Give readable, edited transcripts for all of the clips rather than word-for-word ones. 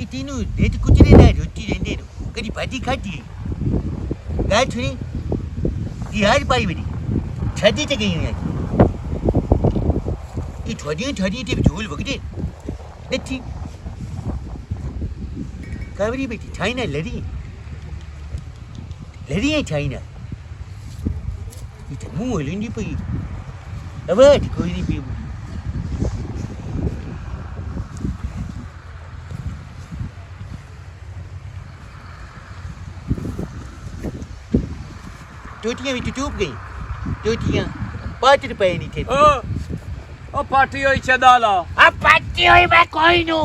ਇਹ ਤੈਨੂੰ ਰੇਤ ਕੁਚਰੇ ਨਾਲ ਰੋਟੀ ਰਹਿੰਦੇ ਨੂੰ ਕਦੀ ਭਾਜੀ ਖਾਧੀ ਗੱਲ ਸੁਣੀ ਇਹ ਹਾਰ ਪਾਈ ਬੜੀ ਛੱਡੀ ਤੇ ਗਈ ਹੋਈ ਇਹ ਤੁਹਾਡੀਆਂ ਤੇ ਝੋਲ ਵਗਦੇ ਨੱਥੀ ਕਾਵਰੀ ਬੇਟੀ ਚਾਈਨਾ ਲੜੀ ਹੈ ਚਾਈਨਾ ਇਹ ਤਾਂ ਮੂੰਹ ਲੈਂਦੀ ਪਈ ਆਵਾਜ਼ ਕੋਈ ਨਹੀਂ ਪਈ टोटियां भी टूट गई टोटियां 5 रुपए नहीं थे ओ पार्टी होई चदाला अब पार्टी होई मैं कोई नु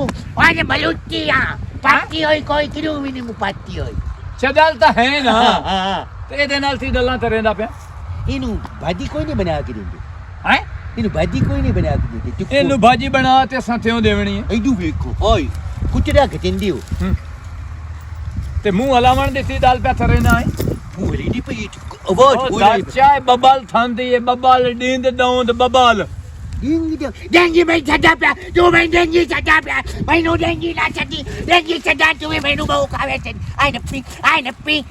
आज मलुटिया पार्टी होई कोई किरू भी नहीं पार्टी होई चदाल तो है ना हां ते ਇਹਦੇ ਨਾਲ ਤੀ ਗੱਲਾਂ ਕਰੇਂਦਾ ਪਿਆ ਇਹਨੂੰ ਭਾਜੀ ਕੋਈ ਨਹੀਂ ਬਣਾ ਕੇ ਦਿੰਦੇ ਹੈ ਇਹਨੂੰ ਭਾਜੀ ਕੋਈ ਨਹੀਂ ਬਣਾ ਕੇ ਦਿੰਦੇ ਇਹਨੂੰ ਭਾਜੀ ਬਣਾ ਤੇ ਅਸਾਂ ਥਿਓ ਦੇਵਣੀ ਹੈ ਇਹਦੂ ਵੇਖੋ ਓਏ ਕੁਚੜਾ ਘਟਿੰਦੀ ਹੋ ਤੇ ਮੂੰਹ ਹਲਾਵਣ ਦਿੱਤੀ ਦਾਲ ਪਿਆ ਥਰੇ ਨਾ ਹੈ ਪੂਰੀ ਦੀ ਪਈ ਆਵਾਜ਼ ਕੋਈ ਨਹੀਂ ਚਾਹ ਬਬਲ ਥਾਂਦੀ ਹੈ ਬਬਲ ਡੀਂਦ ਦੌਂਦ ਬਬਲ ਡੈਂਗੀ ਮੈਂ ਛੱਡਾ ਪਿਆ ਤੂੰ ਮੈਂ ਡੈਂਗੀ ਛੱਡਾ ਪਿਆ ਮੈਨੂੰ ਡੈਂਗੀ ਨਾ ਛੱਡੀ ਡੈਂਗੀ ਛੱਡਾ ਤੂੰ ਮੈਨੂੰ ਬਹੁ ਖਾਵੇ ਤੇ ਆਈ ਨੱਪੀ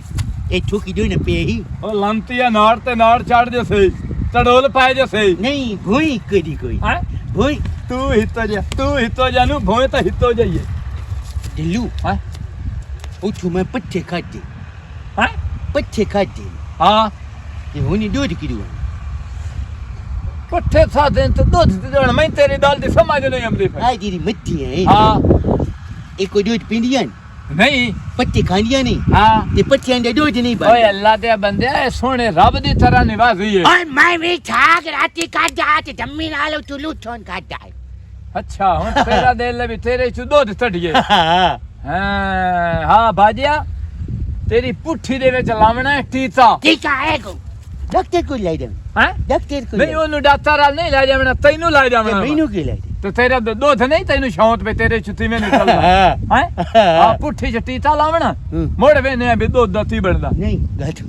ਇਹ ਠੁਕੀ ਦੋਈ ਨੱਪੀ ਹੀ ਉਹ ਲੰਤੀਆ ਨਾੜ ਤੇ ਨਾੜ ਚੜ ਜਸੇ ਤੜੋਲ ਪਾਏ ਜਸੇ ਨਹੀਂ ਭੋਈ ਕਦੀ ਕੋਈ ਹੈ ਭੋਈ ਤੂੰ ਹਿੱਤੋ ਜਾ ਨੂੰ ਭੋਏ ਤਾਂ ਹਿੱਤੋ ਜਾਈਏ ਦਿੱਲੂ ਹੈ ਉੱਥੋਂ ਮੈਂ ਪੱਠੇ ਖਾਦੇ ਹੈ ਪੱਠੇ ਖਾਦੇ ਹਾਂ ਇਹ ਹੁਣੀ ਦੁੱਧ ਕਿਦੂ ਪੱਠੇ ਸਾਦੇ ਤੇ ਦੁੱਧ ਤੇ ਜਾਣ ਮੈਂ ਤੇਰੀ ਦਾਲ ਦੀ ਸਮਝ ਨਹੀਂ ਆਉਂਦੀ ਆਈ ਦੀ ਮਿੱਟੀ ਹੈ ਹਾਂ ਇਹ ਕੋਈ ਦੁੱਧ ਪੀਂਦੀਆਂ ਨਹੀਂ ਪੱਠੇ ਖਾਂਦੀਆਂ ਨਹੀਂ ਹਾਂ ਤੇ ਪੱਠਿਆਂ ਦੇ ਦੁੱਧ ਨਹੀਂ ਪਾ ਓਏ ਅੱਲਾ ਦੇ ਬੰਦੇ ਸੋਹਣੇ ਰੱਬ ਦੀ ਤਰ੍ਹਾਂ ਨਿਵਾਜ਼ੀ ਹੈ ਓਏ ਮੈਂ ਵੀ ਛਾਗ ਰਾਤੀ ਕਾਢਾ ਤੇ ਜੰਮੀ ਨਾਲ ਤੂੰ ਲੁੱਟੋਂ ਕਾਢਾ ਅੱਛਾ ਹੁਣ ਤੇਰਾ ਦਿਲ ਵੀ ਤੇਰੇ ਚ ਦੁੱਧ ਟੱਡੀਏ ਹਾਂ ਹਾਂ ਬਾਜਿਆ ਤੇਰੀ ਪੁੱਠੀ ਦੇ ਵਿੱਚ ਲਾਵਣਾ ਟੀਚਾ ਟੀਚਾ ਹੈ ਕੋ ਡਾਕਟਰ ਕੋਲ ਲੈ ਜਾ ਹੈ ਡਾਕਟਰ ਕੋਲ ਨਹੀਂ ਉਹਨੂੰ ਡਾਕਟਰ ਨਾਲ ਨਹੀਂ ਲੈ ਜਾਵਣਾ ਤੈਨੂੰ ਲੈ ਜਾਵਣਾ ਮੈਨੂੰ ਕੀ ਲੈ ਤੇ ਤੇਰਾ ਦੁੱਧ ਨਹੀਂ ਤੈਨੂੰ ਸ਼ੌਂਤ ਵੇ ਤੇਰੇ ਚੁੱਤੀ ਮੈਂ ਨਿਕਲਦਾ ਹੈ ਆ ਪੁੱਠੀ ਚ ਟੀਚਾ ਲਾਵਣਾ ਮੋੜ ਵੇ ਨੇ ਵੀ ਦੁੱਧ ਦਤੀ ਬਣਦਾ ਨਹੀਂ ਗੱਠ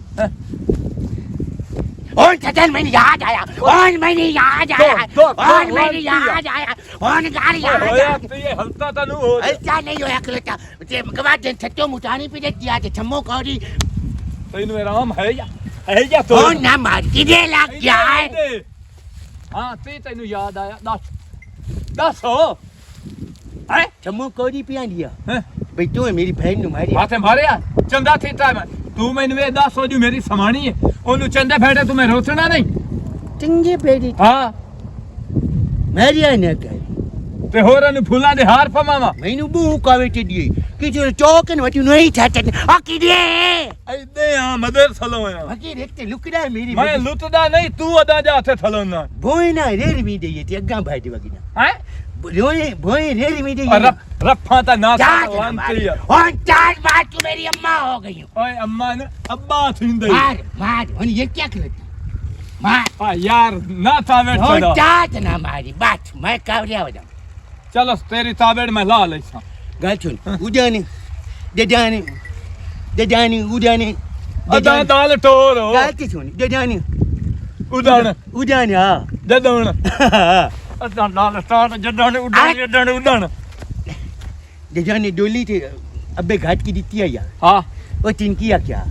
और सदन में याद आया और मैंने याद आया और मैंने याद आया और गाड़ी याद आया तो ये हलता तनु हो हलता नहीं होया करता ते गवा दिन छत्तो मुटानी पे दिया ते छम्मो कौड़ी तैਨੂੰ आराम है या तो और ना मार किदे लग गया है हां तैਨੂੰ याद आया दस हो है छम्मो कौड़ी पिया दिया भाई तू मेरी बहन नु मारी माथे मारिया चंदा थीता मैं तू मैनू ये दस हो जो मेरी समानी है ओनू चंदे फेड़े तुम्हें रोचना नहीं चंगे फेड़ी हाँ मेरी ना कर ते होरा नु फूलां दे हार पवावा मैनू बू कावे ते दी कि जो चौकन वटी नहीं छाट आ किदे ऐदे हां मदर सलो है बाकी देखते लुकड़ा मेरी मैं लुटदा नहीं तू अदा जा थे थलोना बोई ना रेर मी दे ते अगा भाई वगी ना हैं बोई रेर मी दे रफा ता ना लांती है और चार बार तू मेरी अम्मा हो गई ओए अम्मा ने अब्बा थींदे मार और ये क्या करता मार आ यार ना तावेड़ और चला चाट ना मारी बात मैं कावरिया हो जाऊं चलो तेरी तावेड़ में ला लेसा गाल सुन उजाने दजानी उजाने अदा दाल टोरो गाल की सुन दजानी उजाने हां जदोण अदा दाल स्टार्ट जदोण उड़ान दजानी डोली थे अबे घाट की दित्ती है यार हां वो तिनकिया क्या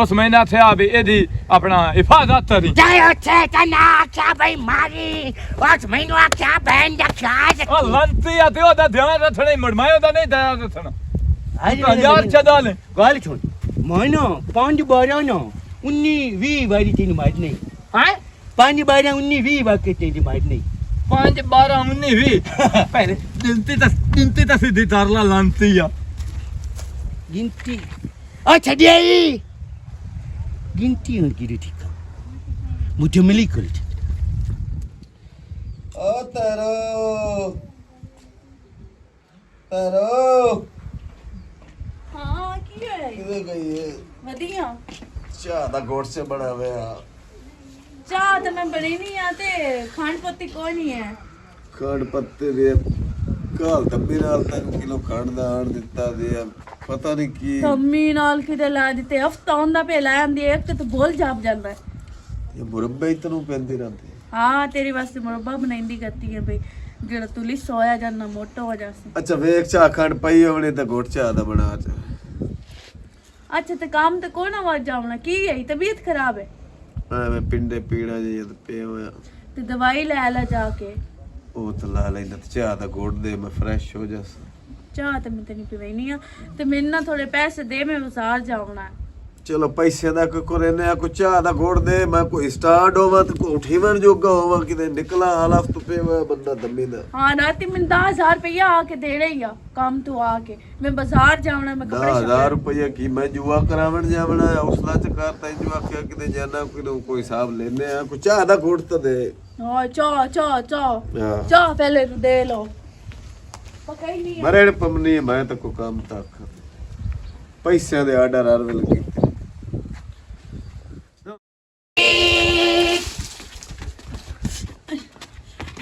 उस महीना थे अभी एदी अपना हिफाजत करी जाय अच्छे तना क्या भाई मारी उस महीना क्या बहन जा क्या ओ लंती आते ओदा ध्यान रखने मड़मायो दा नहीं ध्यान रखना आज यार चदाले गाल सुन महीनो 5-12 नो 19-20 वाली तीन मार नहीं हैं 5-12-19-20 वाके तीन मार नहीं 5-12-19-20 पहले गिनती तक सीधी तारला लंती या गिनती अच्छा दे गिनती उनकी ठीक मुझे मिली कुल ओ तरो हाँ की है किधर गई है वधिया चाह दा गोट से बड़ा हुआ चाह तो मैं बनी नहीं आते खांड पत्ती कोई नहीं है खंड पत्ते दे काल तब्बी नाल तैनू किलो खंड दा आण दित्ता दे पता नहीं की तम्मी नाल किते ला दिते हफ्ता होंदा पे ला आंदी एक तो बोल जाप जांदा है ये मुरब्बे ही तैनू पैंदी रहंदी हाँ तेरे वास्ते मुरब्बा बनाईंदी करती है भाई ਜਿਹੜਾ ਤੂੰ ਲਿਸੋ ਹੋਇਆ ਜਾਂਦਾ ਮੋਟਾ ਹੋ ਜਾਸੀ ਅੱਛਾ ਵੇਖ ਚਾਹ ਖੰਡ ਪਈ ਹੋਣੀ ਤਾਂ ਘੁੱਟ ਚਾਹ ਦਾ ਬਣਾ ਚ ਅੱਛਾ ਤੇ ਕੰਮ ਤੇ ਕੋਈ ਨਾ ਵੱਜ ਜਾਵਣਾ ਕੀ ਹੈ ਤਬੀਅਤ ਖਰਾਬ ਹੈ ਮੈਂ ਪਿੰਡੇ ਪੀੜਾ ਜੇ ਪਏ ਹੋਇਆ ਤੇ ਦਵਾਈ ਲੈ ਲੈ ਜਾ ਕੇ ਉਹ ਤਾਂ ਲਾ ਲੈਂਦਾ ਤੇ ਚਾਹ ਦਾ ਘੁੱਟ ਦੇ ਮੈਂ ਫਰੈਸ਼ ਹੋ ਜਾਸ ਚਾਹ ਤੇ ਮੈਂ ਤੈਨੂੰ ਪਿਵੈਣੀ ਆ ਤੇ ਮੈਨੂੰ ਨਾ ਥੋੜੇ ਪੈਸੇ ਦੇ ਮੈਂ ਬਾਜ਼ਾਰ ਜਾਵਣਾ ਚਲੋ ਪੈਸੇ ਦਾ ਕੋਈ ਨੇ ਕੋ ਚਾਹ ਦਾ ਘੁੱਟ ਦੇ ਮੈਂ ਕੋਈ ਸਟਾਰਟ ਹੋਵਾਂ ਤੇ ਕੋ ਉਠੀਵਣ ਜੋਗਾ ਹੋਵਾਂ ਕਿਤੇ ਨਿਕਲਾ ਹਾਲਤ ਤੋਂ ਪੇ ਹੋਇਆ ਬੰਦਾ ਦੰਮੀ ਦਾ ਹਾਂ ਰਾਤੀ ਮੈਨੂੰ 10,000 ਰੁਪਇਆ ਆ ਕੇ ਦੇਣਾ ਹੀ ਆ ਕੰਮ ਤੋਂ ਆ ਕੇ ਮੈਂ ਬਾਜ਼ਾਰ ਜਾਵਣਾ ਮੈਂ ਕੱਪੜੇ 10,000 ਰੁਪਇਆ ਕੀ ਮੈਂ ਜੁਆ ਕਰਾਵਣ ਜਾਵਣਾ ਉਸਲਾ ਚ ਕਰਤਾ ਜੁਆ ਕਿਤੇ ਜਾਣਾ ਕੋਈ ਹਿਸਾਬ ਲੈਨੇ ਆ ਕੋ ਚਾਹ ਦਾ ਘੁੱਟ ਤਾਂ ਦੇ ਹਾਂ ਚਾਹ ਹਾਂ। ਚਾਹ ਪਹਿਲੇ ਨੂੰ ਦੇ ਲੋ ਪਕਾਈ ਨਹੀਂ ਮਰੇ ਪਮਨੀ ਮੈਂ ਤਾਂ ਕੋ ਕੰਮ ਤੱਕ ਪੈਸਿਆਂ ਦੇ ਆਰਡਰ ਹਰ ਵੇਲੇ ਕੀਤੇ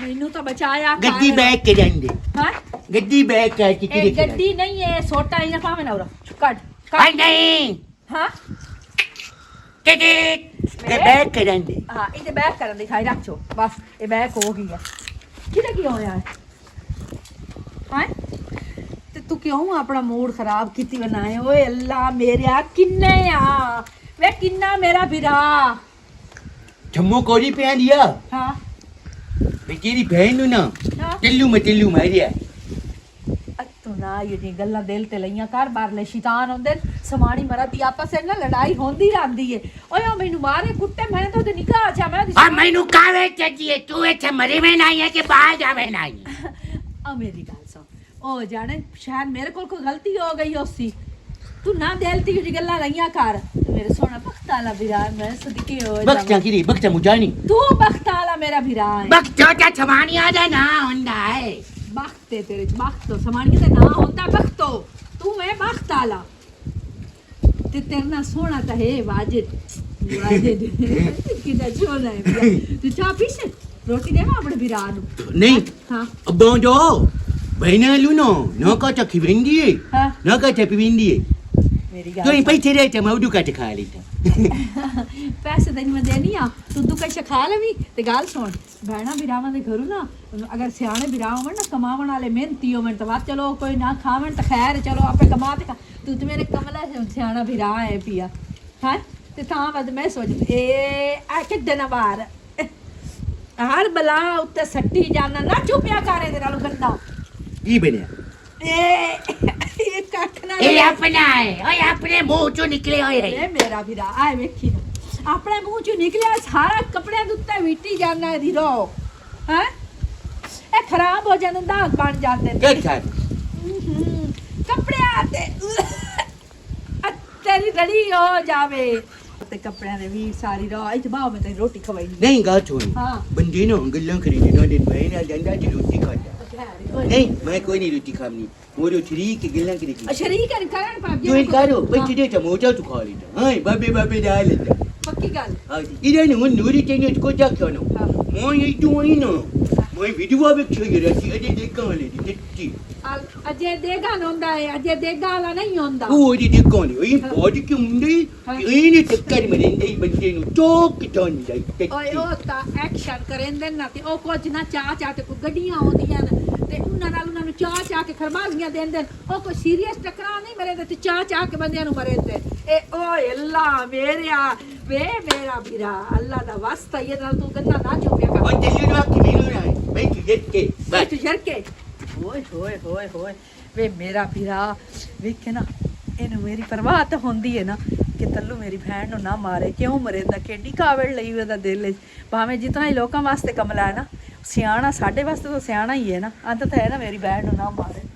ਮੈਨੂੰ ਤਾਂ ਬਚਾਇਆ ਗੱਡੀ ਬੈਕ ਕੇ ਜਾਂਦੇ ਹਾਂ ਗੱਡੀ ਬੈਕ ਕਰ ਕੇ ਇਹ ਗੱਡੀ ਨਹੀਂ ਹੈ ਸੋਟਾ ਇਹਨਾਂ ਪਾਵੇਂ ਨਾ ਉਰਾ ਕੱਢ ਆਈ ਨਹੀਂ ਹਾਂ ਤੇ ਬੈਕ ਕਰ ਜਾਂਦੇ ਹਾਂ ਇਹਦੇ ਬੈਕ ਕਰਨ ਦਿਖਾਈ ਰੱਖੋ ਬਸ ਇਹ ਬੈਕ ਹੋ ਗਈ ਹੈ ਕਿਹਦਾ ਕੀ ਹੋਇਆ ਹੈ ਹਾਂ ਤੇ ਤੂੰ ਕਿਉਂ ਆਪਣਾ ਮੂਡ ਖਰਾਬ ਕੀਤੀ ਬਣਾਏ ਓਏ ਅੱਲਾ ਮੇਰਿਆ ਕਿੰਨੇ ਆ ਵੇ ਕਿੰਨਾ ਮੇਰਾ ਵੀਰਾ ਜੰਮੂ ਕੋਰੀ ਪਿਆ ਲਿਆ ਹਾਂ ਤੇਰੀ ਭੈਣ ਨੂੰ ਨਾ ਹਾਂ ਟਿੱਲੂ ਮਾਰਿਆ ਤੂੰ ਨਾ ਇਹ ਗੱਲਾਂ ਦਿਲ ਤੇ ਲਈਆਂ ਕਰ ਬਾਹਰ ਲੈ ਸ਼ੈਤਾਨ ਹੁੰਦੇ ਸਮਾਣੀ ਮਰਦੀ ਆਪਸ ਵਿੱਚ ਨਾ ਲੜਾਈ ਹੁੰਦੀ ਰਹਿੰਦੀ ਏ ਓਏ ਉਹ ਮੈਨੂੰ ਮਾਰੇ ਕੁੱਟੇ ਮੈਂ ਤਾਂ ਉਹਦੇ ਨਿਕਾਹ ਚ ਮੈਂ ਆ ਮੈਨੂੰ ਕਾਵੇ ਚੱਜੀਏ ਤੂੰ ਇੱਥੇ ਮਰੇ ਮੈਂ ਨਹੀਂ ਹੈ ਕਿ ਬਾਹਰ ਜਾਵੇ ਨਹੀਂ ਆ ਮੇਰੀ ਗੱਲ ਸੁਣ ਉਹ ਜਾਣੇ ਸ਼ਾਇਦ ਮੇਰੇ ਕੋਲ ਕੋਈ ਗਲਤੀ ਹੋ ਗਈ ਉਸੀ ਤੂੰ ਨਾ ਦਿਲ ਤੇ ਇਹ ਗੱਲਾਂ ਲਈਆਂ ਕਰ ਮੇਰੇ ਸੋਹਣਾ ਬਖਤ ਵਾਲਾ ਵੀਰਾ ਮੈਂ ਸਦਕੇ ਹੋ ਬਖਤਾ ਬਖਤਾ ਮੁਜਾਨੀ ਤੂੰ ਬਖਤ ਵਾਲਾ ਮੇਰਾ ਵੀਰਾ ਹੈ ਬਖਤਾ ਤਾਂ ਛਮਾਨੀਆਂ ਦਾ ਨਾ ਹੁੰਦਾ ਹੈ ਬਖਤ ਤੇ ਤੇਰੇ ਚ ਬਖਤ ਤੋਂ ਸਮਾਣੀ ਦਾ ਨਾਂ ਹੁੰਦਾ ਬਖਤੋ ਤੂੰ ਮੈਂ ਬਖਤ ਵਾਲਾ ਤੇ ਤੇਰੇ ਨਾਲ ਸੋਹਣਾ ਤਾਂ ਹੈ ਵਾਜਿਦ ਕਿਦਾ ਸੋਹਣਾ ਹੈ ਤੂੰ ਚਾਹ ਪੀਸੇ ਰੋਟੀ ਦੇਵਾ ਆਪਣੇ ਵੀਰਾ ਨੂੰ ਨਹੀਂ ਹਾਂ ਅੱਬੋਂ ਜੋ ਬਹਿਨਾ ਲੂਨੋ ਨਾ ਕਾ ਚੱਕੀ ਵੰਦੀ ਹੈ ਹਾਂ ਨਾ ਕਾ ਚੱਪੀ ਵੰਦੀ ਹੈ ਮੇਰੀ ਤੂੰ ਗੱਲ ਪੈਸੇ ਦੇ ਤੇ ਮੈਂ ਉਡੂ ਕੱਟ ਖਾ ਲਈਤਾ ਪੈਸੇ ਤੈਨੂੰ ਮੈਂ ਦੇਣੀ ਆ ਤੂੰ ਦੁੱਕਾ ਖਾ ਲਵੀ ਤੇ ਗੱਲ ਸੁਣ ਭੈਣਾ ਵਿਰਾਵਾਂ ਦੇ ਘਰੋਂ ਨਾ ਅਗਰ ਸਿਆਣੇ ਵਿਰਾਹ ਹੋਣ ਨਾ ਕਮਾਵਣ ਵਾਲੇ ਮਿਹਨਤੀ ਹੋਣ ਤਾਂ ਬਾਅਦ ਚਲੋ ਕੋਈ ਨਾ ਖਾਵਣ ਤਾਂ ਖੈਰ ਚਲੋ ਆਪੇ ਕਮਾ ਤੇ ਤੂੰ ਤੇ ਮੇਰੇ ਕਮਲਾ ਸਿਆਣਾ ਵਿਰਾਹ ਹੈ ਪਿਆ ਹਾਂ ਤੇ ਤਾਂ ਬਾਅਦ ਮੈਂ ਸੋਚ ਇਹ ਆ ਕਿੱਦਾਂ ਨਾ ਬਾਹਰ ਹਰ ਬਲਾ ਉੱਤੇ ਸੱਟੀ ਜਾਣਾ ਨਾ ਚੁੱਪਿਆ ਕਰ ਇਹਦੇ ਨਾਲ ਗੰਦਾ ਕੀ ਬਣਿਆ ਇਹ ਕੱਖ ਨਾ ਇਹ ਆਪਣਾ ਹੈ ਓਏ ਆਪਣੇ ਮੂੰਹ ਚੋਂ ਨਿਕਲੇ ਹੋਏ ਹੈ ਇਹ ਮੇਰਾ ਵੀਰਾ ਆਏ ਵੇਖੀ ਨਾ ਆਪਣੇ ਮੂੰਹ ਚੋਂ ਨਿਕਲਿਆ ਸਾਰਾ ਕੱਪੜਿਆਂ ਦੇ ਉੱਤੇ ਮਿੱਟੀ ਜਾਂਦਾ ਇਹਦੀ ਰੋ ਹੈ ਇਹ ਖਰਾਬ ਹੋ ਜਾਂਦੇ ਦਾਗ ਬਣ ਜਾਂਦੇ ਨੇ ਕੀ ਕਰ ਕੱਪੜਿਆਂ ਤੇ ਤੇਰੀ ਰੜੀ ਹੋ ਜਾਵੇ ਤੇ ਕੱਪੜਿਆਂ ਦੇ ਵੀ ਸਾਰੀ ਰੋ ਇੱਥੇ ਬਾਹਰ ਮੈਂ ਤੇ ਰੋਟੀ ਖਵਾਈ ਨਹੀਂ ਗਾ ਚੋਈ ਹਾਂ ਬੰਦੇ ਨੂੰ ਗੱਲਾਂ ਕਰੀ ਨਾ ਦਿਨ ਬਹਿ ਨਾ ਜਾਂਦਾ ਤੇ ਰੋਟੀ ਖਾਂਦਾ ਨਹੀਂ ਮੈਂ ਕੋਈ ਨਹੀਂ ਰੋਟੀ ਖਾਣੀ ਮੋਰੋ ਸ਼ਰੀਕ ਗੱਲਾਂ ਕਰੀ ਸ਼ਰੀਕ ਕਰਨ ਪਾਪ ਤੂੰ ਇਹ ਕਰੋ ਪੈਸੇ ਦੇ ਤਾਂ ਮੋਟਾ ਤੂੰ ਖਾ ਲੈਂਦਾ ਹਾਂ ਬਾਬੇ ਦਾ ਲੈਂਦਾ ਪੱਕੀ ਗੱਲ ਹਾਂ ਇਹਦੇ ਨੂੰ ਨੂਰੀ ਤੇ ਕੋ ਜਾ ਕੇ ਨਾ ਮੈਂ ਇਹ ਤੂੰ ਨਹੀਂ ਨਾ ਮੈਂ ਵੀਡੀਓ ਵੇਖ ਰਹੀ ਸੀ ਅਜੇ ਦੇਖਾਂ ਵਾਲੀ ਦਿੱਤੀ ਅਜੇ ਦੇਗਾ ਹੁੰਦਾ ਹੈ ਅਜੇ ਦੇਗਾ ਵਾਲਾ ਨਹੀਂ ਹੁੰਦਾ ਉਹ ਇਹ ਦੇਖਾਂ ਨਹੀਂ ਇਹ ਬਹੁਤ ਕਿ ਹੁੰਦੀ ਇਹ ਨਹੀਂ ਟੱਕਰ ਮਰਿੰਦੇ ਬੰਦੇ ਨੂੰ ਚੋਕ ਟੋਨ ਜਾਈ ਓਏ ਉਹ ਤਾਂ ਐਕਸ਼ਨ ਕਰੇਂਦੇ ਨਾ ਤੇ ਉਹ ਕੁਝ ਨਾ ਚਾਹ ਤੇ ਕੋਈ ਗੱਡੀਆਂ ਆਉਂਦੀਆਂ ਨੇ ਤੇ ਉਹਨਾਂ ਨੂੰ ਚਾਹ ਕੇ ਖਰਬਾਜ਼ੀਆਂ ਦਿੰਦੇ ਉਹ ਕੋਈ ਸੀਰੀਅਸ ਟਕਰਾ ਨਹੀਂ ਮਰੇ ਤੇ ਚਾਹ ਕੇ ਬੰਦਿਆਂ ਨੂੰ ਮਰੇਂਦੇ ਇਹ ਓਏ ਅੱਲਾ ਮੇਰਿਆ ਵੇ ਮੇਰਾ ਵੀਰਾ ਅੱਲਾ ਦਾ ਵਾਸਤਾ ਇਹ ਨਾਲ ਤੂੰ ਗੱਲਾਂ ਨਾ ਚੁੱਪਿਆ ਕਰ ਉਹ ਤੇ ਇਹ ਰੱਖ ਮੈਨੂੰ ਨਾ ਮੈਂ ਕਿ ਕੇ ਬਸ ਤੂੰ ਜਰਕੇ ਹੋਏ ਵੇ ਮੇਰਾ ਵੀਰਾ ਵੇਖੇ ਨਾ ਇਹਨੂੰ ਮੇਰੀ ਪਰਵਾਹ ਤਾਂ ਹੁੰਦੀ ਹੈ ਨਾ ਕਿ ਤੱਲੂ ਮੇਰੀ ਭੈਣ ਨੂੰ ਨਾ ਮਾਰੇ ਕਿਉਂ ਮਰੇਂਦਾ ਕਿੱਡੀ ਕਾਵੜ ਲਈ ਉਹਦਾ ਦਿਲ ਵਿੱਚ ਭਾਵੇਂ ਜਿਤਨਾ ਹੀ ਲੋਕਾਂ ਵਾਸਤੇ ਕਮਲਾ ਹੈ ਨਾ ਸਿਆਣਾ ਸਾਡੇ ਵਾਸਤੇ ਤਾਂ ਸਿਆਣਾ ਹੀ ਹੈ ਨਾ ਅੰਤ ਤਾਂ ਹੈ ਨਾ ਮੇਰੀ ਭੈਣ ਨੂੰ ਨਾ ਮਾਰੇ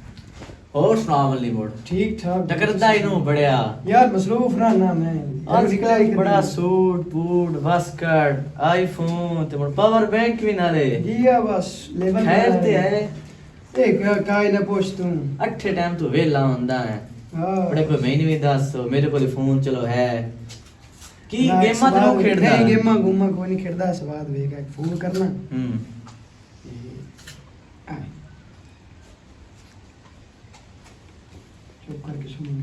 और सुना मल्ली मोड़ ठीक ठाक टकरदा इनू बढ़िया यार मसरूफ रहना मैं आजकल बड़ा सूट बूट बास्केट आईफोन ते पावर बैंक भी ना ले जिया बस लेवल खैर ते है एक काय ना पूछ तू अठे टाइम तो वेला होंदा है हां बड़े कोई महीने भी दस मेरे को फोन चलो है की गेमां तो खेड़दा नहीं गेमां गुम्मा कोई नहीं खेड़दा स्वाद वेगा फोन करना चुप करके सुनो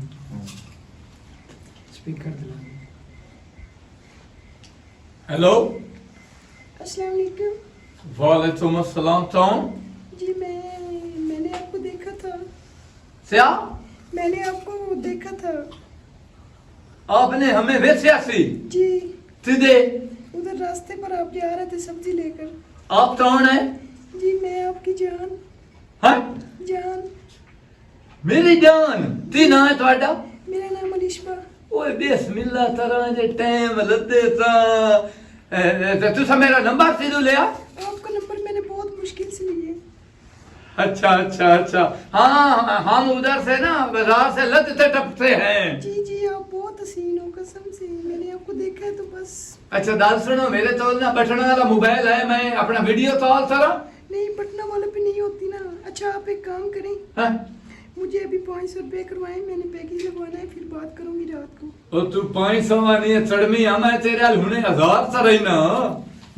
स्पीकर दिला हेलो अस्सलाम वालेकुम वालेकुम अस्सलाम टॉम जी मैंने आपको देखा था। क्या मैंने आपको देखा था। आपने हमें वेचा सी? जी सीधे उधर रास्ते पर आप जा रहे थे सब्जी लेकर। आप कौन है? जी मैं आपकी जान। हाँ जान मेरी जान ती ना है ਤੁਹਾਡਾ? मेरा नाम अलिशबा। ओए बिस्मिल्लाह तरह जे टाइम लदे सा तू मेरा नंबर सीधो लिया? आपका नंबर मैंने बहुत मुश्किल से लिया। अच्छा अच्छा अच्छा हाँ हम उधर से ना बाजार से लदते टपते हैं। जी जी आप बहुत हसीन हो कसम से। मैंने आपको देखा है तो बस। अच्छा दाल सुनो मेरे तो ना बटन वाला मोबाइल है मैं अपना वीडियो कॉल करा। नहीं बटना वाला पे नहीं होती ना। अच्छा आप एक काम करें हाँ? मुझे अभी 500 रुपए करवाएं। मैंने पैकेज लगवाना है फिर बात करूंगी रात को। ओ तू 500 वाली है चढ़मी मैं तेरे हाल हुने 1000 सा रही ना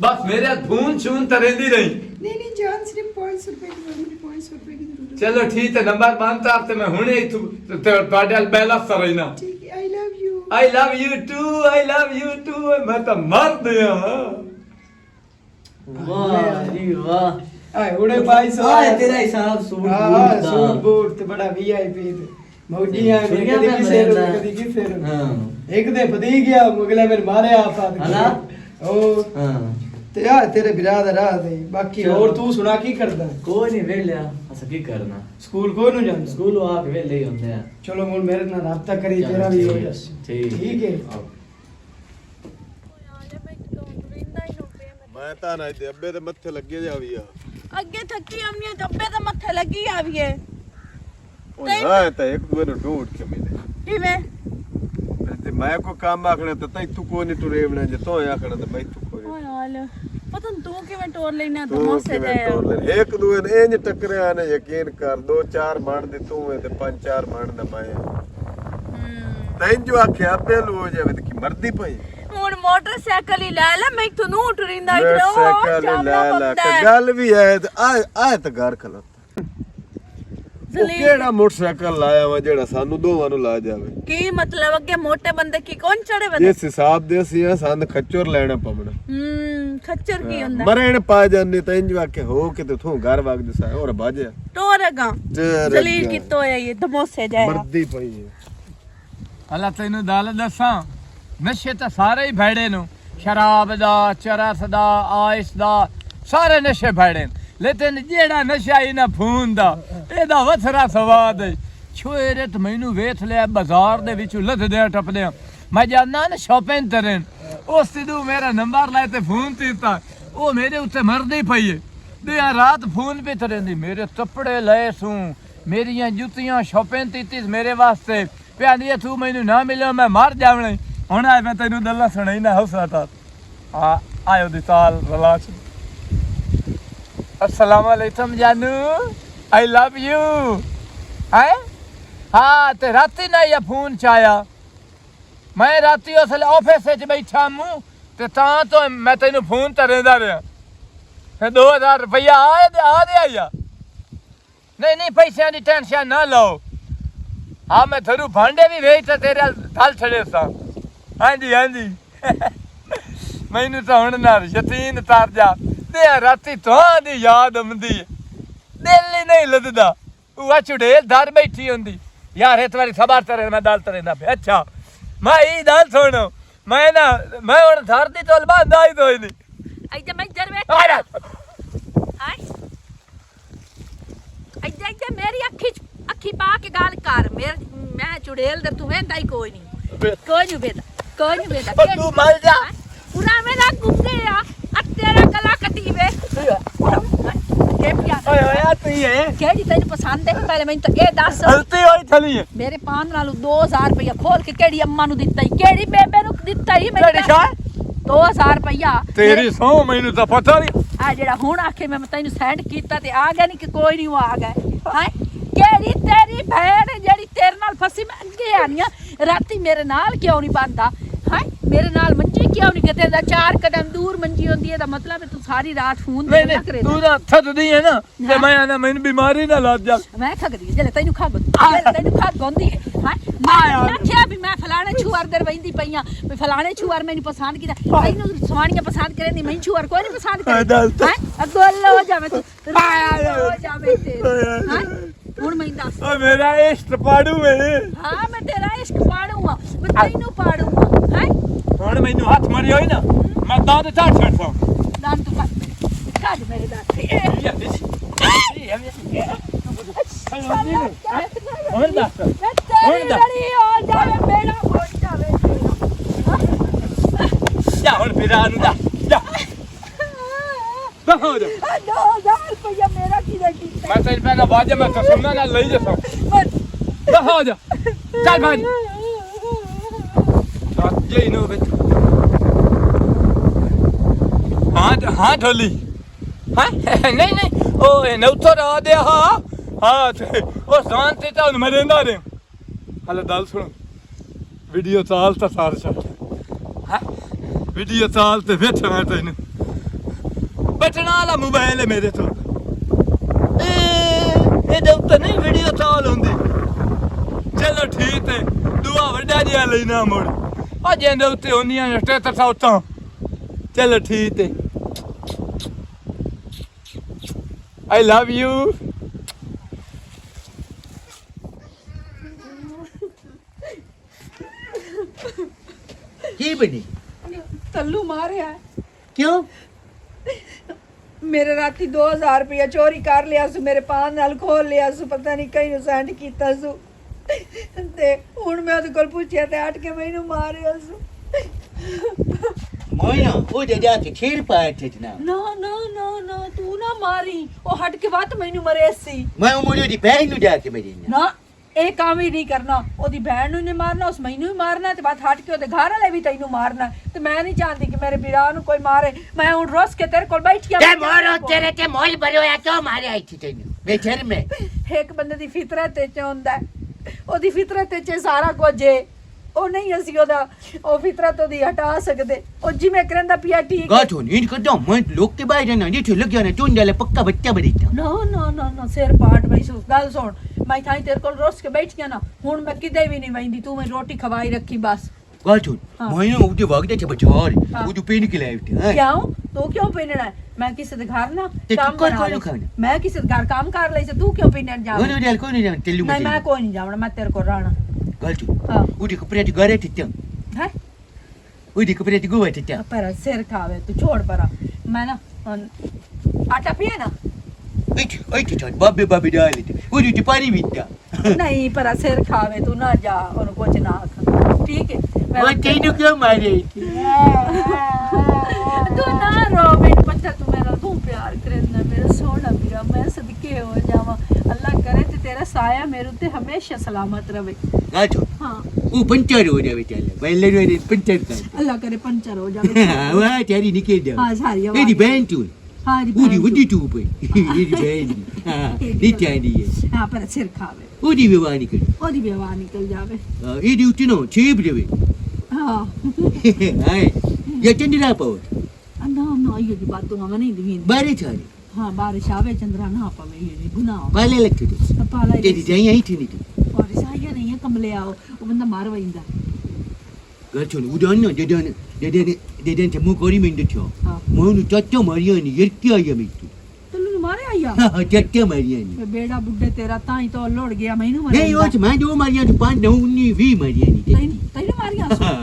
बस मेरे हाल खून छून तरेंदी रही। नहीं जान सिर्फ 500 रुपए की मुझे 500 रुपए की जरूरत है। चलो ठीक है नंबर बांधता ते मैं हुने तू ਤੁਹਾਡੇ ਹਾਲ बैला सा रही ना। ठीक है I love you. I love you too मैं तो मर दिया। वाह जी वाह। आए उड़े भाई आए तेरा हिसाब सूट हां बूट दा। सूट बूट ते बड़ा वीआईपी ते मौजियां छुड़ियां कदी पे किसे मरेंदा। कदी किसे हां एक दे पदी गया मुगले मेरे मारे आप हला? ओ हां ते यार तेरे बिरा दा राह दे बाकी चलो। और तू सुना की करदा कोई नहीं वेलिया असा की करना स्कूल को नु जांदा। स्कूल आके वेले ही होंदे हैं। चलो मुन मेरे नाल राब्ता करी चलो, तेरा भी हो ठीक है, जास ठीक। ठीक है। आओ। ਮੈਂ ਤਾਂ ਨਾ ਤੇ ਅੱਬੇ ਦੇ ਮੱਥੇ ਲੱਗੇ ਜਾਵੀ ਆ ਅੱਗੇ ਥੱਕੀ ਆਮਨੀ ਦੱਬੇ ਤਾਂ ਮੱਥੇ ਲੱਗੀ ਆਵੀਏ ਉਹ ਹਾਂ ਤਾਂ ਇੱਕ ਦੂਏ ਨੂੰ ਢੂੰਡ ਕੇ ਮਿਲੇ ਕਿਵੇਂ ਤੇ ਮੈਂ ਕੋ ਕੰਮ ਆਖਣਾ ਤਾਂ ਤੈਨੂੰ ਕੋਈ ਨਹੀਂ ਟੁਰੇਵਣਾ ਜੇ ਤੂੰ ਆਖਣਾ ਤਾਂ ਮੈਥੋਂ ਕੋਈ ਓਏ ਹਾਲ ਪਤਾ ਨੀ ਤੂੰ ਕਿਵੇਂ ਟੋਰ ਲੈਣਾ ਤੂੰ ਤਮਾਸੇ ਕਿਵੇਂ ਦੇ ਟੋਰ ਲੈ ਇੱਕ ਦੂਏ ਨੇ ਇੰਜ ਟੱਕਰਿਆ ਨੇ ਯਕੀਨ ਕਰ 2-4 ਮਣ ਦੀ ਤੂੰ ਹੈ ਤੇ 5-4 ਮਣ ਦਾ ਮੈਂ ਤੈਨੂੰ ਜੋ ਆਖਿਆ ਪਹਿਲੂ ਹੋ ਜਾਵੇ ਤੇ ਕੀ ਮਰਦੀ ਪਈ ਹੁਣ ਮੋਟਰਸਾਈਕਲ ਹੀ ਲੈ ਲੈ ਮੈਂ ਤੈਨੂੰ ਟੁਰਿੰਦਾ ਮੈਂ ਇਧਰੋਂ ਸਾਈਕਲ ਲੈ ਲੈ ਕੇ ਗੱਲ ਵੀ ਹੈ ਤੇ ਆ ਤਾਂ ਘਰ ਖਲੋਤਾ ਉਹ ਕਿਹੜਾ ਮੋਟਰਸਾਈਕਲ ਲਾਇਆ ਵਾ ਜਿਹੜਾ ਸਾਨੂੰ ਦੋਵਾਂ ਨੂੰ ਲਾ ਜਾਵੇ ਕੀ ਮਤਲਬ ਅੱਗੇ ਮੋਟੇ ਬੰਦੇ ਕੀ ਕੌਣ ਚੜੇ ਬੰਦੇ ਇਸ ਹਿਸਾਬ ਦੇ ਅਸੀਂ ਆ ਸੰਦ ਖੱਚਰ ਲੈਣਾ ਪਵਣਾ ਖੱਚਰ ਕੀ ਹੁੰਦਾ ਮਰੇਣ ਪਾ ਜਾਂਦੇ ਤਾਂ ਇੰਜ ਵਾਕੇ ਹੋ ਕੇ ਤੇ ਤੂੰ ਘਰ ਵਗ ਦਸਾ ਹੋਰ ਬਾਜਿਆ ਟੋਰਗਾ ਜ਼ਲੀਲ ਕਿਤੋਂ ਹੈ ਇਹ ਦਮੋਸੇ ਜਾਇਆ ਮਰਦੀ ਪਈ ਹੈ ਅੱਲਾ ਤੈਨੂੰ ਦਲ ਦੱਸਾਂ ਨਸ਼ੇ ਤਾਂ ਸਾਰੇ ਹੀ ਭੈੜੇ ਨੂੰ ਸ਼ਰਾਬ ਦਾ ਚਰਸ ਦਾ ਆਇਸ ਦਾ ਸਾਰੇ ਨਸ਼ੇ ਭੈੜੇ ਲੇਕਿਨ ਜਿਹੜਾ ਨਸ਼ਾ ਹੀ ਨਾ ਫੂਨ ਦਾ ਇਹਦਾ ਵੱਖਰਾ ਸਵਾਦ ਹੈ ਛੋਰੇ ਤੇ ਮੈਨੂੰ ਵੇਖ ਲਿਆ ਬਾਜ਼ਾਰ ਦੇ ਵਿੱਚੋਂ ਲੱਥਦੇ ਟੱਪਦੇ ਮੈਂ ਜਾਂਦਾ ਨਾ ਸ਼ਾਪਿੰਗ ਕਰਨ ਉਸ ਸਿੱਧੂ ਮੇਰਾ ਨੰਬਰ ਲੈ ਤੇ ਫੋਨ ਦਿੱਤਾ ਉਹ ਮੇਰੇ ਉੱਤੇ ਮਰਦੀ ਪਈ ਹੈ ਤੇ ਰਾਤ ਫੋਨ ਵੀ ਤਰੇਂਦੀ ਮੇਰੇ ਕੱਪੜੇ ਲਏ ਸੂੰ ਮੇਰੀਆਂ ਜੁੱਤੀਆਂ ਸ਼ਾਪਿੰਗ ਕੀਤੀ ਮੇਰੇ ਵਾਸਤੇ ਪਿਆਂਦੀ ਤੂੰ ਮੈਨੂੰ ਨਾ ਮਿਲਿਆ ਮੈਂ ਮਰ ਜਾਵਣਾ ਹੁਣ ਆ ਮੈਂ ਤੈਨੂੰ ਗੱਲਾਂ ਸੁਣਾਈ ਨਾ ਹੌਸਲਾ ਤਾਂ ਆਇਓ ਦੀ ਸਾਲ ਰਲਾਚ अस्सलाम वालेकुम जानू आई लव यू है हाँ ते राती ना ये फोन चाया मैं राती उस ऑफिस च बैठा हूँ ते तां तो मैं तेन फोन करेंदा रहा फिर 2000 रुपया आ आया नहीं पैसों की टेंशन ना लो हाँ मैं थरू भांडे भी भेज तेरे दल छड़े सा हाँ जी मैनू तो हूँ ना यकीन तार जा राती तुहां याद आंदी दिल ही नहीं लददा वो चुड़ेल दर बैठी होंदी यार इस बारी सबार तरह मैं दल तरह पे अच्छा मैं ये दल सुनो मैं हुण धर दी तोल बांध आई तो नहीं ऐसे मैं इधर बैठ हाय ऐसे मेरी अखी पा के गाल कर मैं चुड़ेल दे तू वेंदा ही कोई नहीं बेटा तू मर जा पूरा मेरा गुंगे या तेरा गला कटी वे के पिया ओए तू है केड़ी तैਨੂੰ पसंद है पहले मैं तो ए दस गलती होई थली है मेरे पान नाल 2000 रुपया खोल के केड़ी अम्मा नु दित्ता ही केड़ी बेबे नु दित्ता ही केड़ी शा 2000 रुपया तेरी सौ मैनू तो पता नहीं आ जेड़ा हुन आखे मैं तैਨੂੰ सेंड कीता ते आ गया नहीं कि कोई नहीं वो आ गए हां केड़ी तेरी भैन जेड़ी तेरे नाल फसी मैं अगे आनिया राती मेरे नाल क्यों नहीं बांधा हां मेरे नाल मंजी क्यों नहीं कहते दा 4 कदम दूर मंजी होंदी है दा मतलब है तू सारी रात फोन नहीं ना करे तू ना थददी है ना ते मैं ना मैंने बीमारी ना लग जा मैं खगदी जले तैनू खा गोंदी है हां मैं क्या भी मैं फलाने छुआर दर वंदी पईया मैं फलाने छुआर मैंने पसंद कीता तैनू सवाणियां पसंद करे नहीं मैं छुआर कोई नहीं पसंद करे हां अगोल हो जावे तू हो जावे तेरे हां हुन मैं दस ओ मेरा इश्क पाड़ू में हां मैं तेरा इश्क पाड़ूंगा मैं तैनू पाड़ूंगा हैं हुन मैनू हाथ मारी होई ना मैं दाद चाट छड़सा दान तू काट मेरे दांत और दस तेरी लड़ी हो जावे मेरा हो जावे जा हुन फिरा नु जा हो जा 2000 रुपया मेरा किधर कीता मैं तेरे पे ना बाजे में तो सुनना ना ले जा हो जा चल भाई ये नो बे हाँ ढोली हाँ नहीं ओ नौतो रहा दे हाँ ते ओ शांति ता उन मरेंदा रे हले दल सुन वीडियो चाल ता सार छट हाँ वीडियो चाल ते बैठा मैं तेन बैठना वाला मोबाइल है मेरे तो ए तो नहीं वीडियो चाल होंदी चलो ठीक है दुआ वड्डा जिहा लेना मुड़ आ जेंदे उत्ते होंदियां ने 7300 चलो ठीक है I love you की बनी तल्लू मारे है क्यों मेरे राती 2000 रुपया चोरी कर लिया सु मेरे पान नाल खोल लिया सु पता नहीं कहीं सेंड कीता सु ते हुन मैं ओदे कोल पुछया ते हट के मैनू मारिया सु मोया ओ जे जाके छेड़ पाए थे ना ना तू ना मारी ओ हट के बात मैनू मरे सी मैं मोयो दी बहन नु जाके मेरी ना ਇਹ ਕੰਮ ਹੀ ਨਹੀਂ ਕਰਨਾ ਉਹਦੀ ਭੈਣ ਨੂੰ ਨਹੀਂ ਮਾਰਨਾ ਉਸ ਮੈਨੂੰ ਹੀ ਮਾਰਨਾ ਤੇ ਬਾਅਦ ਹਟ ਕੇ ਉਹਦੇ ਘਰ ਵਾਲੇ ਵੀ ਤੈਨੂੰ ਮਾਰਨਾ ਤੇ ਮੈਂ ਨਹੀਂ ਚਾਹਦੀ ਕਿ ਮੇਰੇ ਵੀਰਾਂ ਨੂੰ ਕੋਈ ਮਾਰੇ ਮੈਂ ਹੁਣ ਰੋਸ ਕੇ ਤੇਰੇ ਕੋਲ ਬੈਠੀ ਆ ਤੇ ਮੋਰੋ ਤੇਰੇ ਤੇ ਮੋਲ ਭਰਿਆ ਕਿਉਂ ਮਾਰਿਆ ਇੱਥੇ ਤੈਨੂੰ ਬੇਚਰ ਮੈਂ ਇੱਕ ਬੰਦੇ ਦੀ ਫਿਤਰਤ ਤੇ ਚ ਹੁੰਦਾ ਉਹਦੀ ਫਿਤਰਤ ਤੇ ਚ ਸਾਰਾ ਕੁਝ ਏ ਉਹ ਨਹੀਂ ਅਸੀਂ ਉਹਦਾ ਉਹ ਫਿਤਰਤ ਉਹਦੀ ਹਟਾ ਸਕਦੇ ਉਹ ਜਿਵੇਂ ਕਰਦਾ ਪਿਆ ਠੀਕ गाठो नींद कर दो मैं लोग के बाहर जाना नहीं लग जाना चुन डाले पक्का बच्चा बनेगा ਨਾ ਸਿਰ ਪਾਟ ਬਈ ਸੋ ਗੱਲ ਸੁਣ ਮੈਂ ਥਾਈ ਤੇਰੇ ਕੋਲ ਰੋਸ ਕੇ ਬੈਠ ਗਿਆ ਨਾ ਹੁਣ ਮੈਂ ਕਿਤੇ ਵੀ ਨਹੀਂ ਵੈਂਦੀ ਤੂੰ ਮੈਨੂੰ ਰੋਟੀ ਖਵਾਈ ਰੱਖੀ ਬਸ गाठो हाँ। मैं उठे भागते थे बचार हाँ। वो जो पीने के लिए थे ਕਿਉਂ ਤੂੰ ਕਿਉਂ ਪੀਣਾ ਹੈ ਮੈਂ ਕਿਸੇ ਦੇ ਘਰ ਨਾ ਤੇ ਕੰਮ ਕੋਈ ਕਰਾ ਨਹੀਂ ਲਈ ਖਾਣਾ। ਮੈਂ ਕਿਸੇ ਦੇ ਘਰ ਕੰਮ ਕਰ ਲਈ ਤੇ ਤੂੰ ਕਿਉਂ ਪੀਣਾ ਜਾ कोई नहीं कोई नहीं तेलू ਨਹੀਂ ਮੈਂ ਕੋਈ ਨਹੀਂ ਜਾਵਣਾ ਮੈਂ ਤੇਰੇ ਕੋਲ ਰਹਿਣਾ गाठो ਹਾਂ उठे कपड़े दी गारे थे क्या ਹੈ उठे कपड़े दी गोवा थे क्या ਪਰ ਸਿਰ ਖਾਵੇ ਤੂੰ ਛੋੜ ਪਰਾ ਮੈਂ ਨਾ ਹੁਣ ਆਟਾ ਪੀਏ ਨਾ ऐ चल बाबे डाले थे उठे दी पानी पीता ਨਹੀਂ ਪਰ ਸਿਰ ਖਾਵੇ ਤੂੰ ਨਾ ਜਾ ਉਹਨੂੰ ਕੁਝ ਨਾ ਆਖ ਠੀਕ ਹੈ वो तेनू क्यों मारे ਤੂੰ ਨਾ ਰੋ ਮੈਨੂੰ ਪਤਾ ਤੂੰ ਮੇਰਾ ਤੂੰ ਪਿਆਰ ਕਰਦਾ ਮੇਰਾ ਸੋਹਣਾ ਵੀਰਾ ਮੈਂ ਸਦਕੇ ਹੋ ਜਾਵਾਂ ਅੱਲਾ ਕਰੇ ਤੇ ਤੇਰਾ ਸਾਇਆ ਮੇਰੇ ਉੱਤੇ ਹਮੇਸ਼ਾ ਸਲਾਮਤ ਰਵੇ गाठो ਹਾਂ वो पंचर हो जावे चल पहले रे पंचर कर ਅੱਲਾ ਕਰੇ ਪੰਚਰ ਹੋ ਜਾਵੇ वाह तेरी निकल जा ਹਾਂ ਸਾਰੀ एदी बहन तू ਹਾਂ उदी वड्डी तू पे एदी बहन हां नी चांदी है ਹਾਂ ਪਰ ਸਿਰ ਖਾਵੇ उदी विवाह निकल ਉਹਦੀ ਵਿਆਹ ਨਿਕਲ ਜਾਵੇ एदी उठी नो छेब देवे ਹਾਂ हाय ये चंद्रा पाओ ਨਾ ਇਹ ਦੀ ਬਾਤ ਤੂੰ ਨਹੀਂ ਦੀ बारे छाड़े ਹਾਂ ਬਾਰਿਸ਼ ਆਵੇ ਚੰਦਰਾ ਨਾ ਪਵੇ ਇਹ ਗੁਨਾਹ पाले लगते तो ਪਾਲਾ तेरी जाई आई थी नहीं तो ਬਾਰਿਸ਼ ਆਇਆ ਨਹੀਂ ਹੈ ਕਮਲਿਆ ਉਹ ਬੰਦਾ ਮਾਰ ਵੈਂਦਾ घर छोड़ उड़ान ना देदन ते मुंह कोरी में देखो ਹਾਂ मोनु चाचा मारिया नहीं ये क्या है मैं ਤੈਨੂੰ ਮਾਰਿਆ ਆਇਆ हां चाचा मारिया नहीं ਬੇੜਾ ਬੁੱਢੇ ਤੇਰਾ ਤਾਂ ਹੀ ਤੋਂ ਲੋੜ ਗਿਆ ਮੈਨੂੰ ਮਾਰਿਆ नहीं वो मैं दो मारिया तो 5 9 20 मारिया नहीं ਤੈਨੂੰ ਮਾਰਿਆ हां